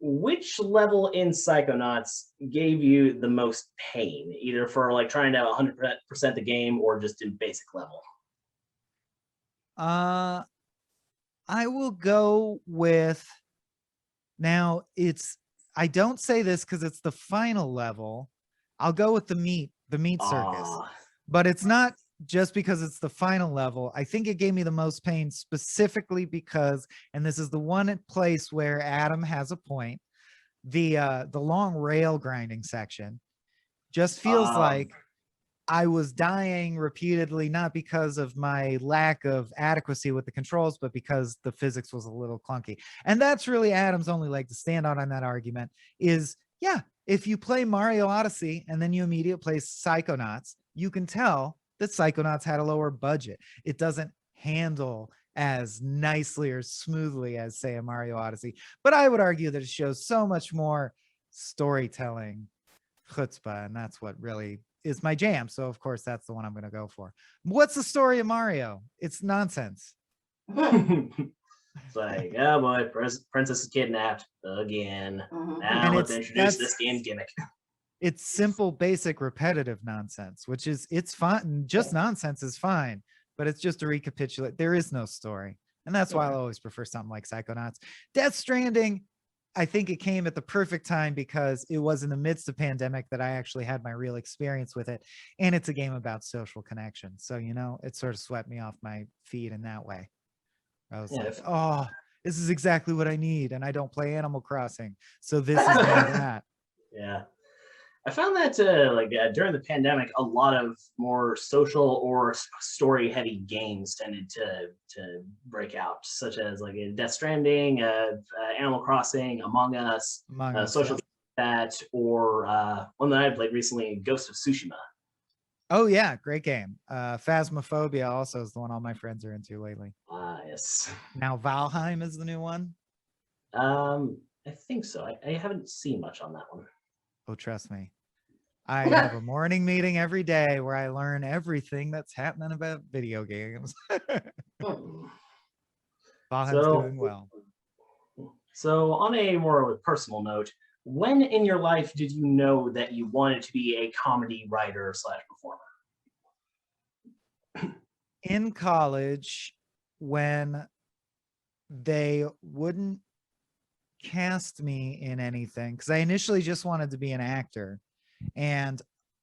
which level in Psychonauts gave you the most pain, either for like trying to 100% the game or just in basic level? I will go with, now I don't say this because it's the final level. I'll go with the meat circus, but it's not just because it's the final level. I think it gave me the most pain specifically because, and this is the one place where Adam has a point, the long rail grinding section just feels like I was dying repeatedly, not because of my lack of adequacy with the controls, but because the physics was a little clunky. And that's really Adam's only leg to stand on that argument is, yeah, if you play Mario Odyssey and then you immediately play Psychonauts, you can tell that Psychonauts had a lower budget. It doesn't handle as nicely or smoothly as, say, a Mario Odyssey. But I would argue that it shows so much more storytelling chutzpah, and that's what really is my jam. So, of course, that's the one I'm going to go for. What's the story of Mario? It's nonsense. It's like, oh boy, princess is kidnapped again. Now let's introduce this game's gimmick. It's simple, basic, repetitive nonsense, which is, it's fine. Just nonsense is fine, but it's just a recapitulate. There is no story. And that's why I always prefer something like Psychonauts. Death Stranding, I think it came at the perfect time because it was in the midst of pandemic that I actually had my real experience with it. And it's a game about social connection. So, it sort of swept me off my feet in that way. I was like, oh, this is exactly what I need. And I don't play Animal Crossing. So this is that. Yeah. I found that during the pandemic, a lot of more social or story-heavy games tended to break out, such as like Death Stranding, Animal Crossing, Among Us, Among Us, Social yeah. that, or one that I played recently, Ghost of Tsushima. Oh yeah, great game. Phasmophobia also is the one all my friends are into lately. Yes. Now Valheim is the new one. I think so. I haven't seen much on that one. Oh, trust me. I have a morning meeting every day where I learn everything that's happening about video games. Valheim's doing well. So on a more personal note, when in your life did you know that you wanted to be a comedy writer / performer? In college, when they wouldn't cast me in anything, because I initially just wanted to be an actor, and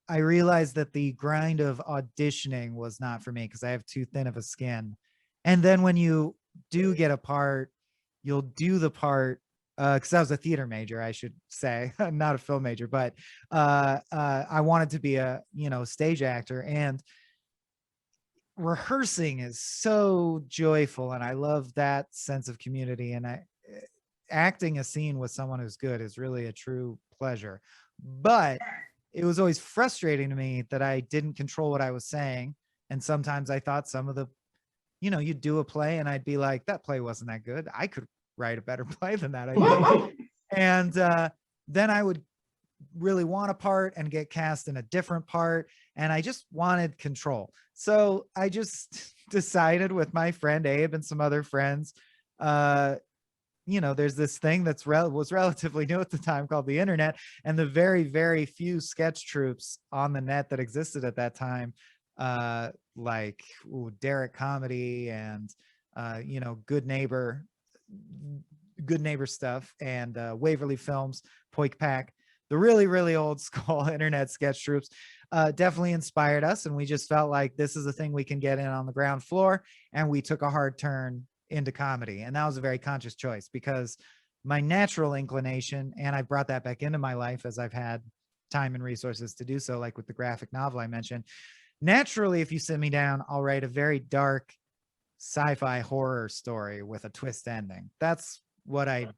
I realized that the grind of auditioning was not for me because I have too thin of a skin. And then when you do get a part, you'll do the part, because I was a theater major, I should say, not a film major, but I wanted to be a stage actor, and rehearsing is so joyful, and I love that sense of community, and acting a scene with someone who's good is really a true pleasure. But it was always frustrating to me that I didn't control what I was saying, and sometimes I thought some of the you'd do a play and I'd be like, that play wasn't that good, I could write a better play than that, I think. And then I would really want a part and get cast in a different part, and I just wanted control. So I just decided with my friend Abe and some other friends, there's this thing that's was relatively new at the time called the internet, and the very, very few sketch troupes on the net that existed at that time, like Derek Comedy and Good Neighbor stuff, and Waverly Films, Poik Pack, the really, really old school internet sketch troupes, definitely inspired us, and we just felt like this is a thing we can get in on the ground floor, and we took a hard turn into comedy. And that was a very conscious choice, because my natural inclination, and I brought that back into my life as I've had time and resources to do so, like with the graphic novel I mentioned, naturally, if you sit me down, I'll write a very dark sci-fi horror story with a twist ending. That's what I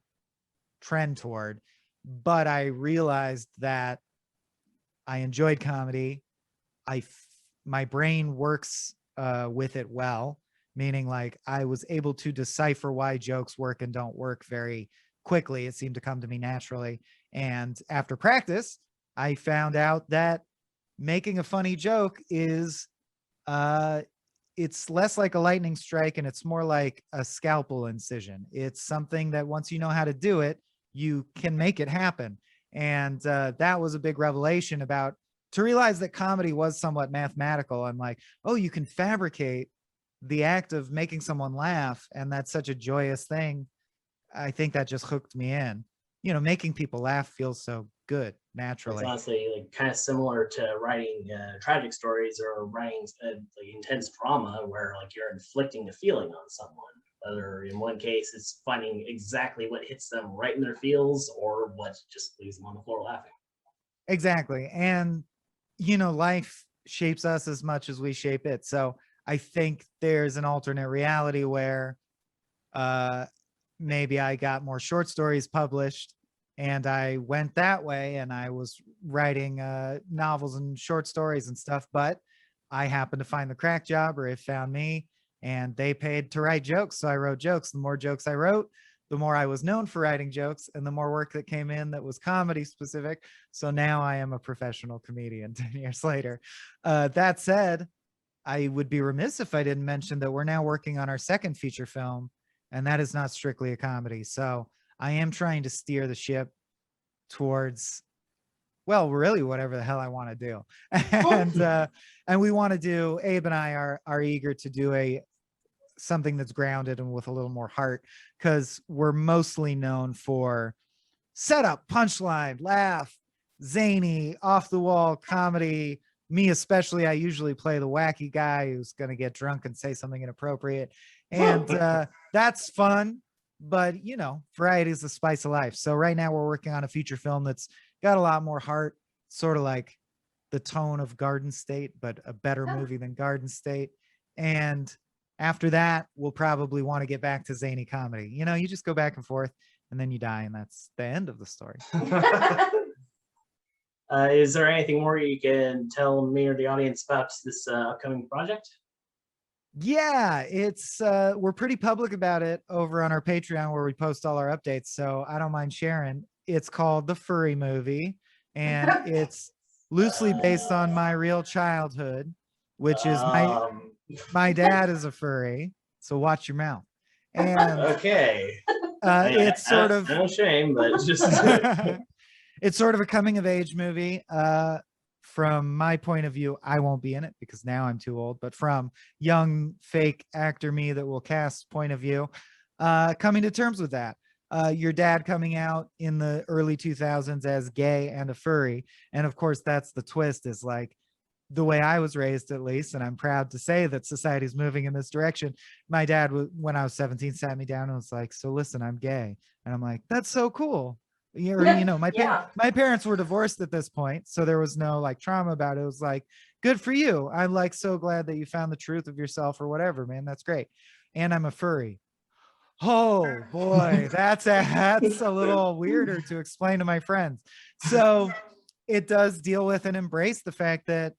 trend toward. But I realized that I enjoyed comedy. My brain works with it well, meaning like I was able to decipher why jokes work and don't work very quickly. It seemed to come to me naturally. And after practice, I found out that making a funny joke is it's less like a lightning strike and it's more like a scalpel incision. It's something that once you know how to do it, you can make it happen. And that was a big revelation to realize that comedy was somewhat mathematical. I'm like, oh, you can fabricate the act of making someone laugh, and that's such a joyous thing. I think that just hooked me in. Making people laugh feels so good naturally. It's honestly like kind of similar to writing tragic stories or writing like intense drama, where like you're inflicting a feeling on someone. Whether in one case it's finding exactly what hits them right in their feels, or what just leaves them on the floor laughing. Exactly. And life shapes us as much as we shape it. So I think there's an alternate reality where maybe I got more short stories published and I went that way, and I was writing novels and short stories and stuff, but I happened to find the crack job, or it found me, and they paid to write jokes. So I wrote jokes. The more jokes I wrote, the more I was known for writing jokes, and the more work that came in that was comedy specific. So now I am a professional comedian 10 years later. That said, I would be remiss if I didn't mention that we're now working on our second feature film, and that is not strictly a comedy. So I am trying to steer the ship towards, well, really whatever the hell I want to do. And we want to do, Abe and I are eager to do something that's grounded and with a little more heart, because we're mostly known for setup, punchline, laugh, zany, off the wall comedy. Me especially, I usually play the wacky guy who's going to get drunk and say something inappropriate. And that's fun, but variety is the spice of life. So right now we're working on a feature film that's got a lot more heart. sort of like the tone of Garden State, but a better movie than Garden State. And after that, we'll probably want to get back to zany comedy. You know, you just go back and forth and then you die, and that's the end of the story. Is there anything more you can tell me or the audience about this upcoming project? Yeah, it's we're pretty public about it over on our Patreon where we post all our updates, so I don't mind sharing. It's called The Furry Movie, and it's loosely based on my real childhood, which is my dad is a furry, so watch your mouth. And okay. it's sort of no shame, but just it's sort of a coming of age movie. From my point of view, I won't be in it because now I'm too old, but from young fake actor me that will cast point of view, coming to terms with that. Your dad coming out in the early 2000s as gay and a furry. And of course, that's the twist, is like the way I was raised, at least. And I'm proud to say that society's moving in this direction. My dad, when I was 17, sat me down and was like, so listen, I'm gay. And I'm like, that's so cool. You know, my parents were divorced at this point, so there was no like trauma about it. It was like, good for you. I'm like so glad that you found the truth of yourself or whatever, man. That's great. And I'm a furry. Oh boy, that's a little weirder to explain to my friends. So it does deal with and embrace the fact that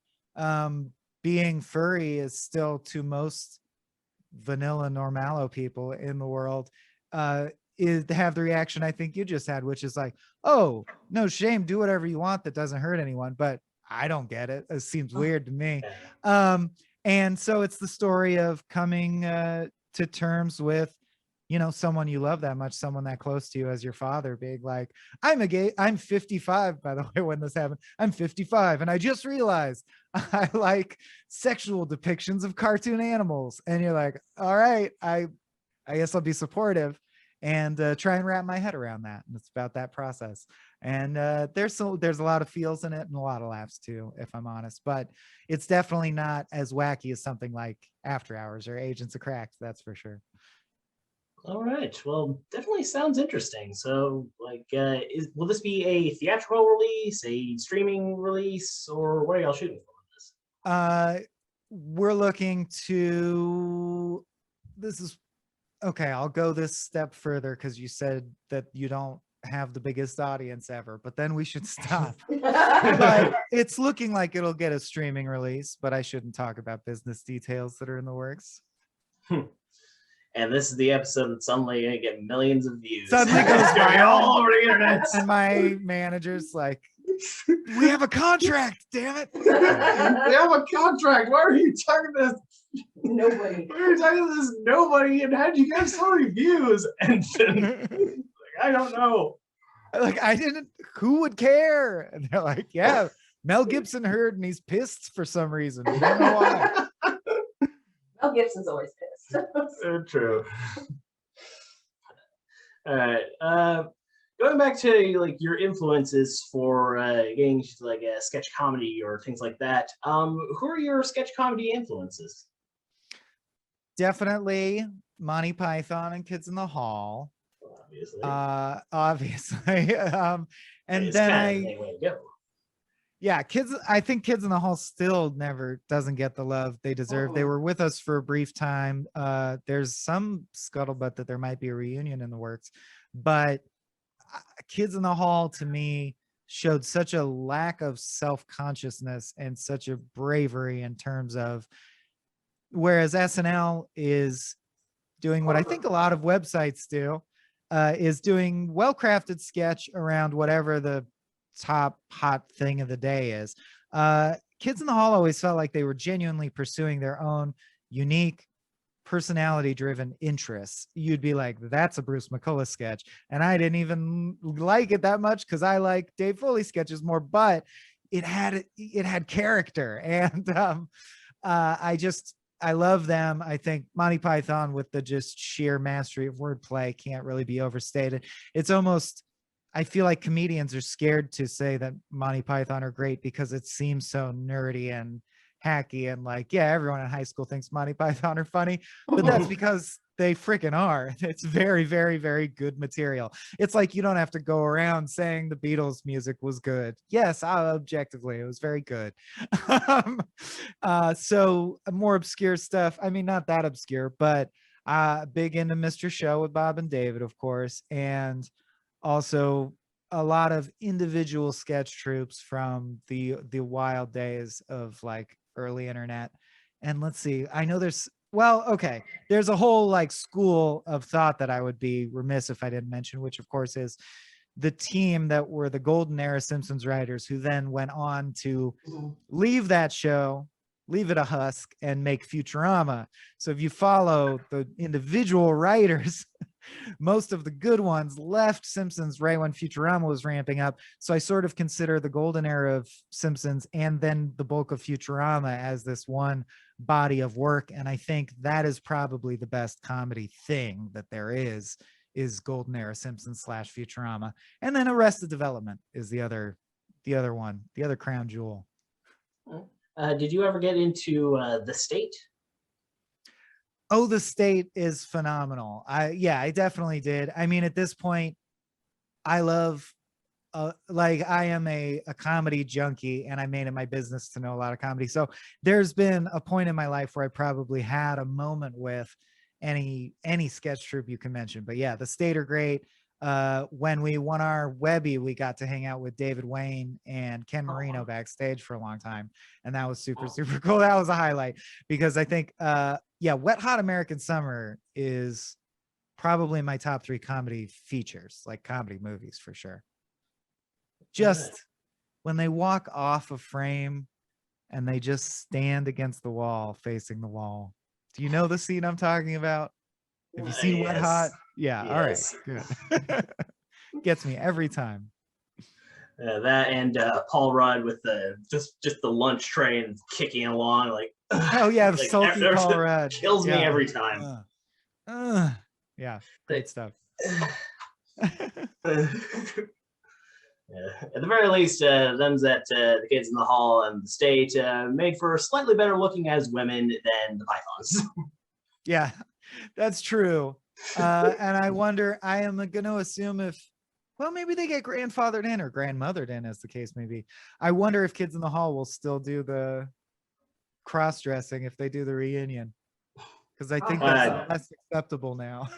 being furry is still, to most vanilla normalo people in the world, is to have the reaction I think you just had, which is like, oh, no shame, do whatever you want that doesn't hurt anyone. But I don't get it. It seems weird to me. And so it's the story of coming to terms with, you know, someone you love that much, someone that close to you as your father, being like, I'm 55, by the way, when this happened. I'm 55, and I just realized I like sexual depictions of cartoon animals. And you're like, all right, I guess I'll be supportive and try and wrap my head around that. And it's about that process. And there's a lot of feels in it and a lot of laughs too, if I'm honest. But it's definitely not as wacky as something like After Hours or Agents of Crack, that's for sure. All right. Well, definitely sounds interesting. So, like, will this be a theatrical release, a streaming release, or what are y'all shooting for on this? We're looking to. This is okay. I'll go this step further because you said that you don't have the biggest audience ever, but then we should stop. But it's looking like it'll get a streaming release, but I shouldn't talk about business details that are in the works. And this is the episode that's suddenly going to get millions of views. Suddenly goes viral all over the internet. And my manager's like, we have a contract, damn it. We have a contract. Why are you talking to this? Nobody. Why are you talking to this nobody? And how'd you get so many views? And then, like, I don't know. Like, who would care? And they're like, yeah, Mel Gibson heard and he's pissed for some reason. We don't know why. Mel Gibson's always pissed. True. All right. Going back to like your influences for getting into like a sketch comedy or things like that. Who are your sketch comedy influences? Definitely Monty Python and Kids in the Hall. Obviously. And it's then way to go. Yeah, I think Kids in the Hall still doesn't get the love they deserve. They were with us for a brief time. There's some scuttlebutt that there might be a reunion in the works, but Kids in the Hall to me showed such a lack of self-consciousness and such a bravery in terms of, whereas SNL is doing what I think a lot of websites do, is doing well-crafted sketch around whatever the top hot thing of the day is. Kids in the Hall always felt like they were genuinely pursuing their own unique personality driven interests. You'd be like, that's a Bruce McCullough sketch, and I didn't even like it that much because I like Dave Foley sketches more, but it had character. And I love them. I think Monty Python, with the just sheer mastery of wordplay, can't really be overstated. It's almost, I feel like comedians are scared to say that Monty Python are great because it seems so nerdy and hacky and like, yeah, everyone in high school thinks Monty Python are funny, but that's because They freaking are. It's very, very, very good material. It's like you don't have to go around saying the Beatles music was good. Yes, objectively, it was very good. So more obscure stuff. I mean, not that obscure, but big into Mr. Show with Bob and David, of course, and also a lot of individual sketch troops from the wild days of like early internet. And let's see, I know there's a whole like school of thought that I would be remiss if I didn't mention, which of course is the team that were the golden era Simpsons writers who then went on to leave that show, leave it a husk, and make Futurama. So if you follow the individual writers, most of the good ones left Simpsons right when Futurama was ramping up. So I sort of consider the golden era of Simpsons and then the bulk of Futurama as this one body of work. And I think that is probably the best comedy thing that there is golden era Simpsons / Futurama. And then Arrested Development is the other one, the other crown jewel. Did you ever get into The State? Oh, The State is phenomenal. I definitely did. I mean, at this point, I love, like I am a comedy junkie, and I made it my business to know a lot of comedy. So there's been a point in my life where I probably had a moment with any sketch troupe you can mention. But yeah, The State are great. When we won our Webby, we got to hang out with David Wayne and Ken Marino backstage for a long time. And that was super, super cool. That was a highlight because I think, Wet Hot American Summer is probably my top 3 comedy features, like comedy movies for sure. Just when they walk off a frame and they just stand against the wall, facing the wall. Do you know the scene I'm talking about? Have you seen Wet Hot? Yeah. Yes. All right. Good. Gets me every time. That and Paul Rudd with the just the lunch tray and kicking along like. Oh yeah, the like, salty Paul Rudd kills me every time. Yeah, great stuff. At the very least, them's that the Kids in the Hall and The State made for slightly better looking as women than the Pythons. Yeah, that's true. And I wonder, I am going to assume maybe they get grandfathered in or grandmothered in, as the case may be. I wonder if Kids in the Hall will still do the cross-dressing if they do the reunion. Because I think that's less acceptable now.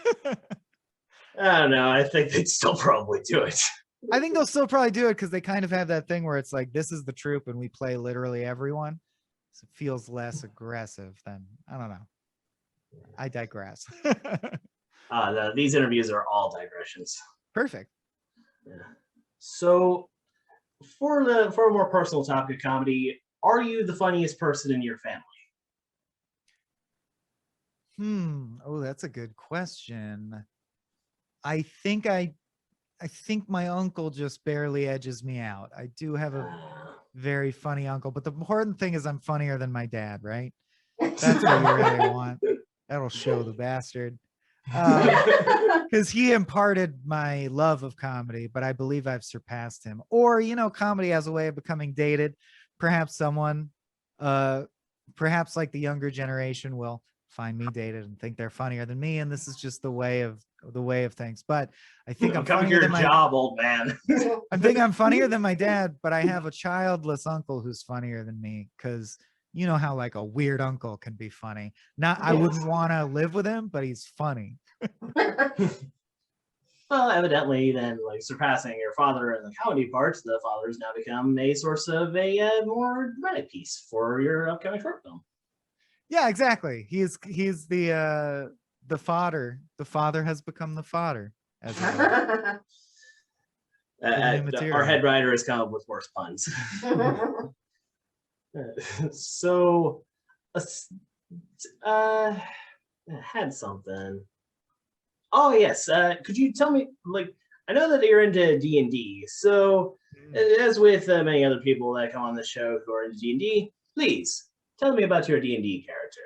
I don't know. I think they'd still probably do it. I think they'll still probably do it because they kind of have that thing where it's like, this is the troupe and we play literally everyone. So it feels less aggressive than, I don't know. I digress. These interviews are all digressions. Perfect. Yeah. So for a more personal topic of comedy, are you the funniest person in your family? Oh, that's a good question. I think my uncle just barely edges me out. I do have a very funny uncle, but the important thing is I'm funnier than my dad, right? That's what you really want. That'll show the bastard. Because he imparted my love of comedy, but I believe I've surpassed him. Or, comedy has a way of becoming dated. Perhaps someone, perhaps like the younger generation will find me dated and think they're funnier than me, and this is just the way of things. But I think I'm funnier than my job, old man. I think I'm funnier than my dad, but I have a childless uncle who's funnier than me because you know how like a weird uncle can be funny. I wouldn't want to live with him, but he's funny. Well, evidently, then, like surpassing your father in the comedy parts, the father has now become a source of a more dramatic piece for your upcoming short film. Yeah, exactly. He's the fodder. The father has become the fodder. As our head writer has come up with worse puns. So, I had something. Oh yes, could you tell me? Like, I know that you're into D&D. So, as with many other people that come on the show who are into D&D, please tell me about your D&D character.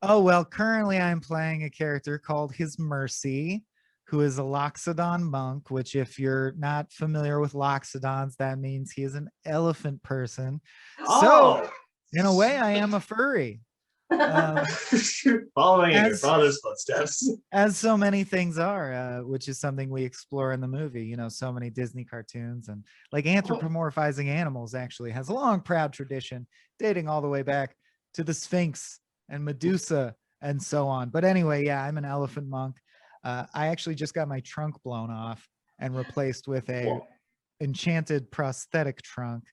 Oh well, currently I'm playing a character called His Mercy, who is a Loxodon monk. Which, if you're not familiar with Loxodons, that means he is an elephant person. Oh. So, in a way, I am a furry. Following in your as- father's footsteps. As so many things are, which is something we explore in the movie. You know, so many Disney cartoons and like anthropomorphizing animals actually has a long, proud tradition dating all the way back to the Sphinx and Medusa and so on. But anyway, yeah, I'm an elephant monk. I actually just got my trunk blown off and replaced with a enchanted prosthetic trunk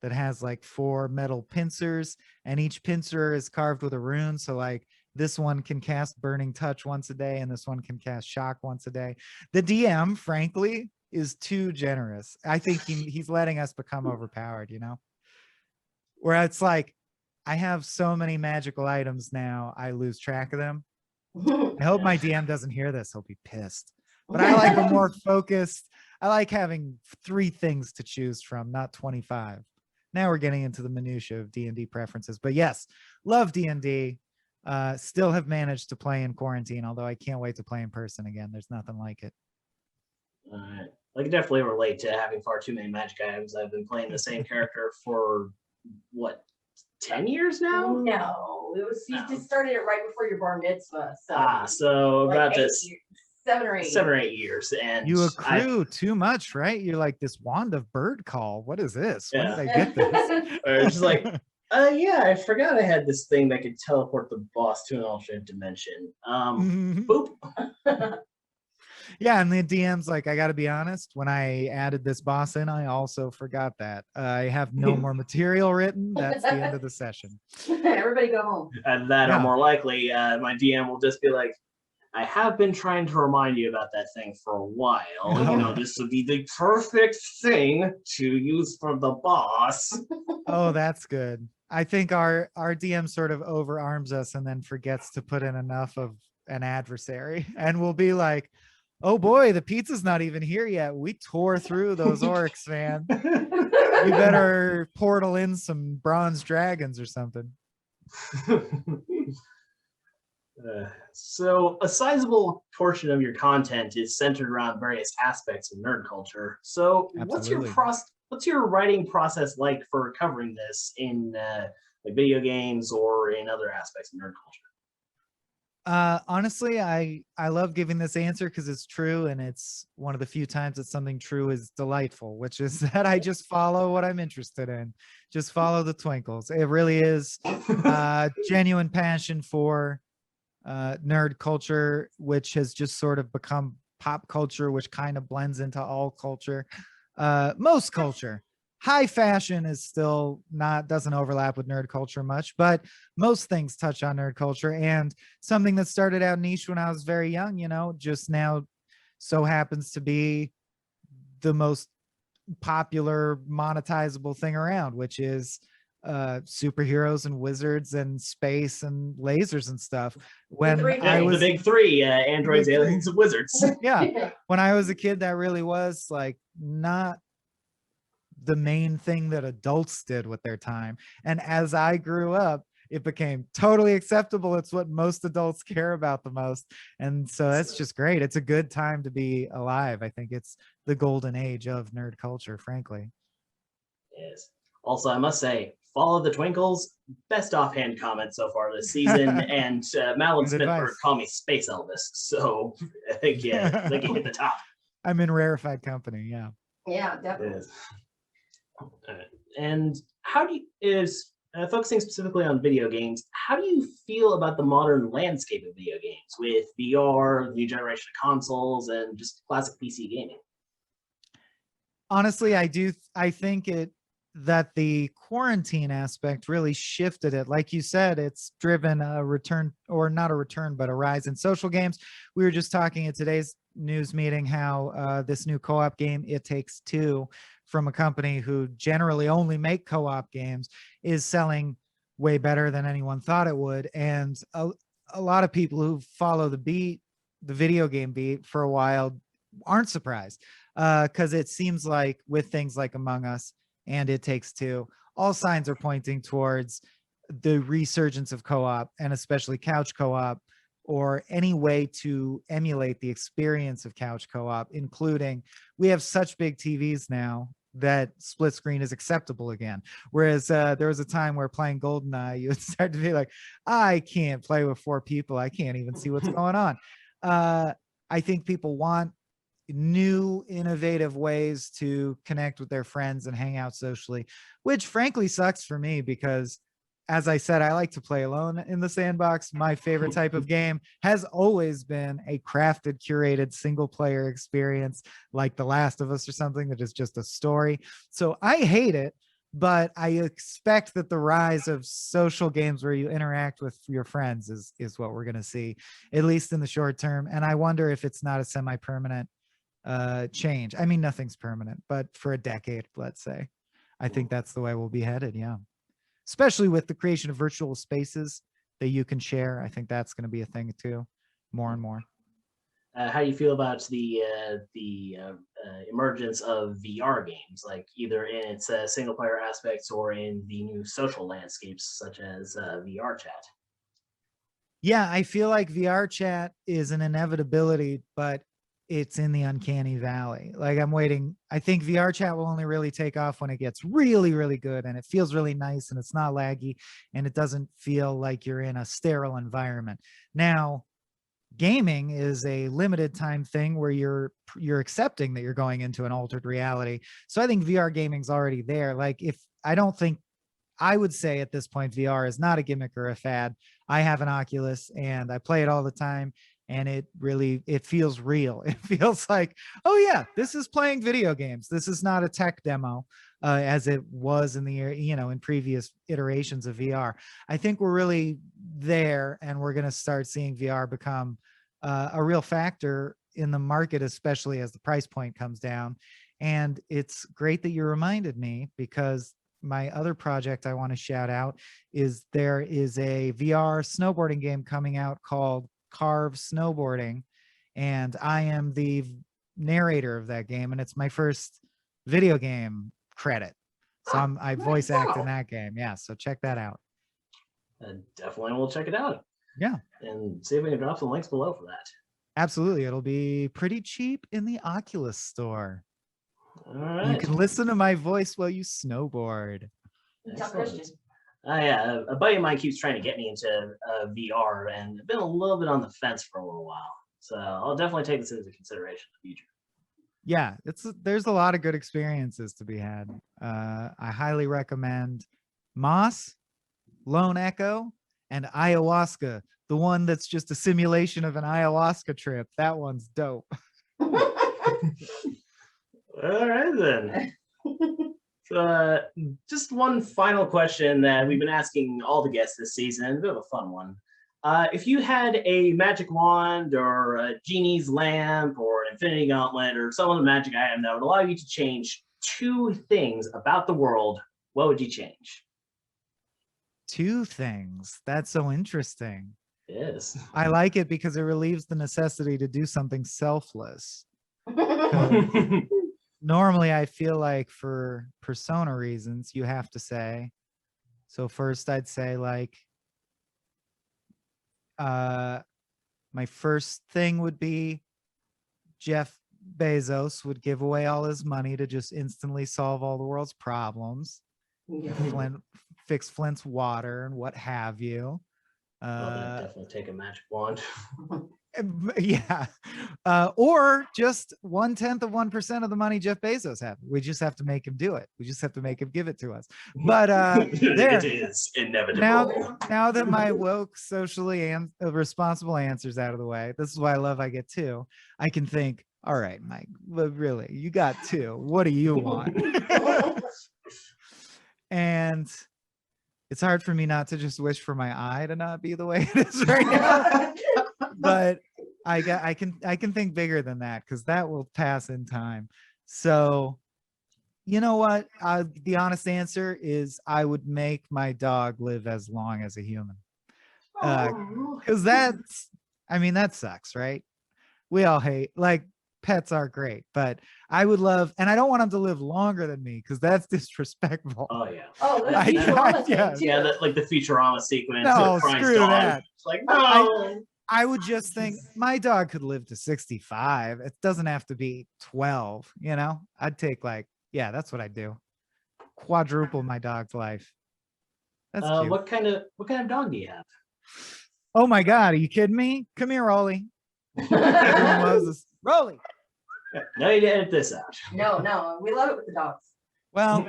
that has like 4 metal pincers, and each pincer is carved with a rune. So like this one can cast Burning Touch once a day, and this one can cast Shock once a day. The DM, frankly, is too generous. I think he's letting us become overpowered, you know? Where it's like, I have so many magical items now, I lose track of them. I hope my DM doesn't hear this. He'll be pissed. But I like a more focused, I like having 3 things to choose from, not 25. Now we're getting into the minutia of D&D preferences. But yes, love D&D. Still have managed to play in quarantine, although I can't wait to play in person again. There's nothing like it. I can definitely relate to having far too many magic items. I've been playing the same character for, what, 10 years now? No, it was you just started it right before your bar mitzvah. So So like about 8 this years, 7 or 8. 7 or 8 years. And You accrue too much, right? You're like this wand of bird call. What is this? When did I get this? It's just like, yeah, I forgot I had this thing that could teleport the boss to an alternate dimension. Boop. Yeah, and the DM's like, I got to be honest, when I added this boss in, I also forgot that. I have no more material written. That's the end of the session. Everybody go home. And that, Yeah. or more likely, my DM will just be like, I have been trying to remind you about that thing for a while. You know, this would be the perfect thing to use for the boss. Oh, that's good. I think our DM sort of overarms us and then forgets to put in enough of an adversary. And we'll be like, oh boy, the pizza's not even here yet. We tore through those orcs, man. We better portal in some bronze dragons or something. So a sizable portion of your content is centered around various aspects of nerd culture. So Absolutely. what's your writing process like for covering this in like video games or in other aspects of nerd culture? Honestly, I love giving this answer because it's true, and it's one of the few times that something true is delightful, which is that I just follow what I'm interested in. Just follow the twinkles. It really is genuine passion for nerd culture, which has just sort of become pop culture, which kind of blends into all culture. Most culture. High fashion is still doesn't overlap with nerd culture much, but most things touch on nerd culture. And something that started out niche when I was very young, you know, just now so happens to be the most popular monetizable thing around, which is superheroes and wizards and space and lasers and stuff. When I was the big 3, androids, aliens, and wizards. Yeah, when I was a kid, that really was like not the main thing that adults did with their time. And as I grew up, it became totally acceptable. It's what most adults care about the most. And so that's just great. It's a good time to be alive. I think it's the golden age of nerd culture, frankly. Yes. Also, I must say, follow the twinkles. Best offhand comment so far this season. And Mal and Good Smith advice. call me Space Elvis. So I think, yeah, they can hit the top. I'm in rarefied company. Yeah. Yeah, definitely. Yes. And how do you, focusing specifically on video games, how do you feel about the modern landscape of video games with VR, new generation of consoles, and just classic PC gaming? Honestly, I think that the quarantine aspect really shifted it. Like you said, it's driven a return, or not a return, but a rise in social games. We were just talking at today's news meeting how this new co-op game, It Takes Two, from a company who generally only make co-op games, is selling way better than anyone thought it would. And a lot of people who follow the video game beat for a while aren't surprised, because it seems like with things like Among Us and It Takes Two, all signs are pointing towards the resurgence of co-op, and especially couch co-op, or any way to emulate the experience of couch co-op, including, we have such big TVs now that split screen is acceptable again. Whereas there was a time where playing GoldenEye, you would start to be like, I can't play with 4 people. I can't even see what's going on. I think people want new innovative ways to connect with their friends and hang out socially, which frankly sucks for me because, as I said, I like to play alone in the sandbox. My favorite type of game has always been a crafted, curated single player experience like The Last of Us or something that is just a story. So I hate it, but I expect that the rise of social games where you interact with your friends is what we're going to see, at least in the short term. And I wonder if it's not a semi-permanent change. I mean, nothing's permanent, but for a decade, let's say, I think that's the way we'll be headed. Yeah. Especially with the creation of virtual spaces that you can share. I think that's going to be a thing too, more and more. How do you feel about the emergence of VR games, like either in its single player aspects or in the new social landscapes such as VR chat? Yeah, I feel like VR chat is an inevitability, but it's in the uncanny valley. Like I'm waiting. I think VR chat will only really take off when it gets really, really good and it feels really nice and it's not laggy and it doesn't feel like you're in a sterile environment. Now, gaming is a limited time thing where you're accepting that you're going into an altered reality. So I think VR gaming's already there. Like I would say at this point, VR is not a gimmick or a fad. I have an Oculus and I play it all the time. And it feels real. It feels like, oh yeah, this is playing video games. This is not a tech demo as it was in in previous iterations of VR. I think we're really there and we're going to start seeing VR become a real factor in the market, especially as the price point comes down. And it's great that you reminded me because my other project I want to shout out is there is a VR snowboarding game coming out called Carve Snowboarding, and I am the narrator of that game, and it's my first video game credit. So I voice act in that game. Yeah, so check that out. Definitely will check it out. Yeah. And see if we can drop some links below for that. Absolutely. It'll be pretty cheap in the Oculus store. All right. You can listen to my voice while you snowboard. Yeah, a buddy of mine keeps trying to get me into VR, and I've been a little bit on the fence for a little while. So I'll definitely take this into consideration in the future. Yeah, there's a lot of good experiences to be had. I highly recommend Moss, Lone Echo, and Ayahuasca, the one that's just a simulation of an ayahuasca trip. That one's dope. All right, then. So, just one final question that we've been asking all the guests this season, a bit of a fun one. If you had a magic wand or a genie's lamp or an infinity gauntlet or some other magic item that would allow you to change 2 things about the world, what would you change? 2 things. That's so interesting. It is. I like it because it relieves the necessity to do something selfless. Normally, I feel like for persona reasons, you have to say. So first, I'd say like, my first thing would be Jeff Bezos would give away all his money to just instantly solve all the world's problems, fix Flint's water and what have you. I'd definitely take a magic wand. Yeah, or just 1/10 of the money Jeff Bezos has. We just have to make him do it. We just have to make him give it to us. But there it is inevitable. Now that my woke, socially responsible answer's out of the way, this is why I love I get 2. I can think, all right, Mike, but really, you got 2. What do you want? And it's hard for me not to just wish for my eye to not be the way it is right now. But I can think bigger than that because that will pass in time. So you know what? The honest answer is I would make my dog live as long as a human. Because that sucks, right? We all hate, like, pets are great, but I would love, and I don't want them to live longer than me because that's disrespectful. Oh yeah. Oh, the Futurama thing too. Yeah, like the Futurama sequence. No, screw that. It's like, no. I would just think my dog could live to 65. It doesn't have to be 12, you know? I'd take like Yeah, that's what I do. Quadruple my dog's life. That's cute. What kind of dog do you have? Oh my God, are you kidding me? Come here, Rolly. Everyone loves this. Rolly. No, you didn't edit this out. No, we love it with the dogs. Well,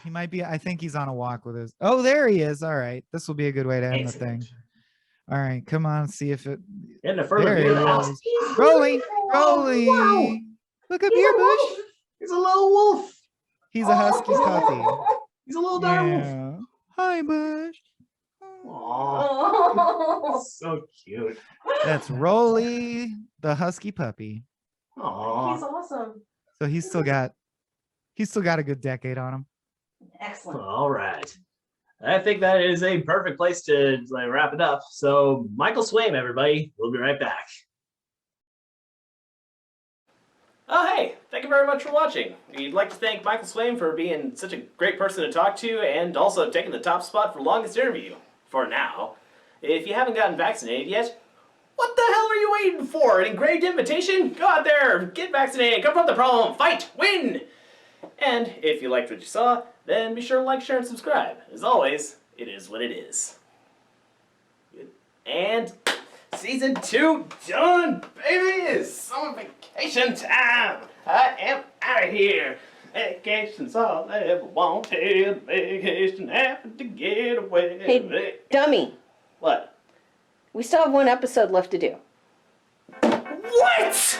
he might be. I think he's on a walk with his. Oh, there he is. All right, this will be a good way to end the thing. All right, come on, see if it. In the further There he view of the house. is. Rolly. Wow. Look up here, Bush. He's a little wolf. He's a husky puppy. He's a little dire wolf. Yeah. Hi, Bush. Aww. So cute. That's Rolly, the husky puppy. Aww. He's awesome. So he's still got a good decade on him. Excellent. All right. I think that is a perfect place to wrap it up. So, Michael Swaim, everybody. We'll be right back. Oh, hey, thank you very much for watching. We'd like to thank Michael Swaim for being such a great person to talk to and also taking the top spot for longest interview, for now. If you haven't gotten vaccinated yet, what the hell are you waiting for? An engraved invitation? Go out there, get vaccinated, confront the problem, fight, win! And if you liked what you saw, then be sure to like, share, and subscribe. As always, it is what it is. Good. And season 2 done, baby! It's summer vacation time! I am out of here! Vacation's all I ever wanted. Vacation happened to get away. Hey, dummy. What? We still have one episode left to do. What?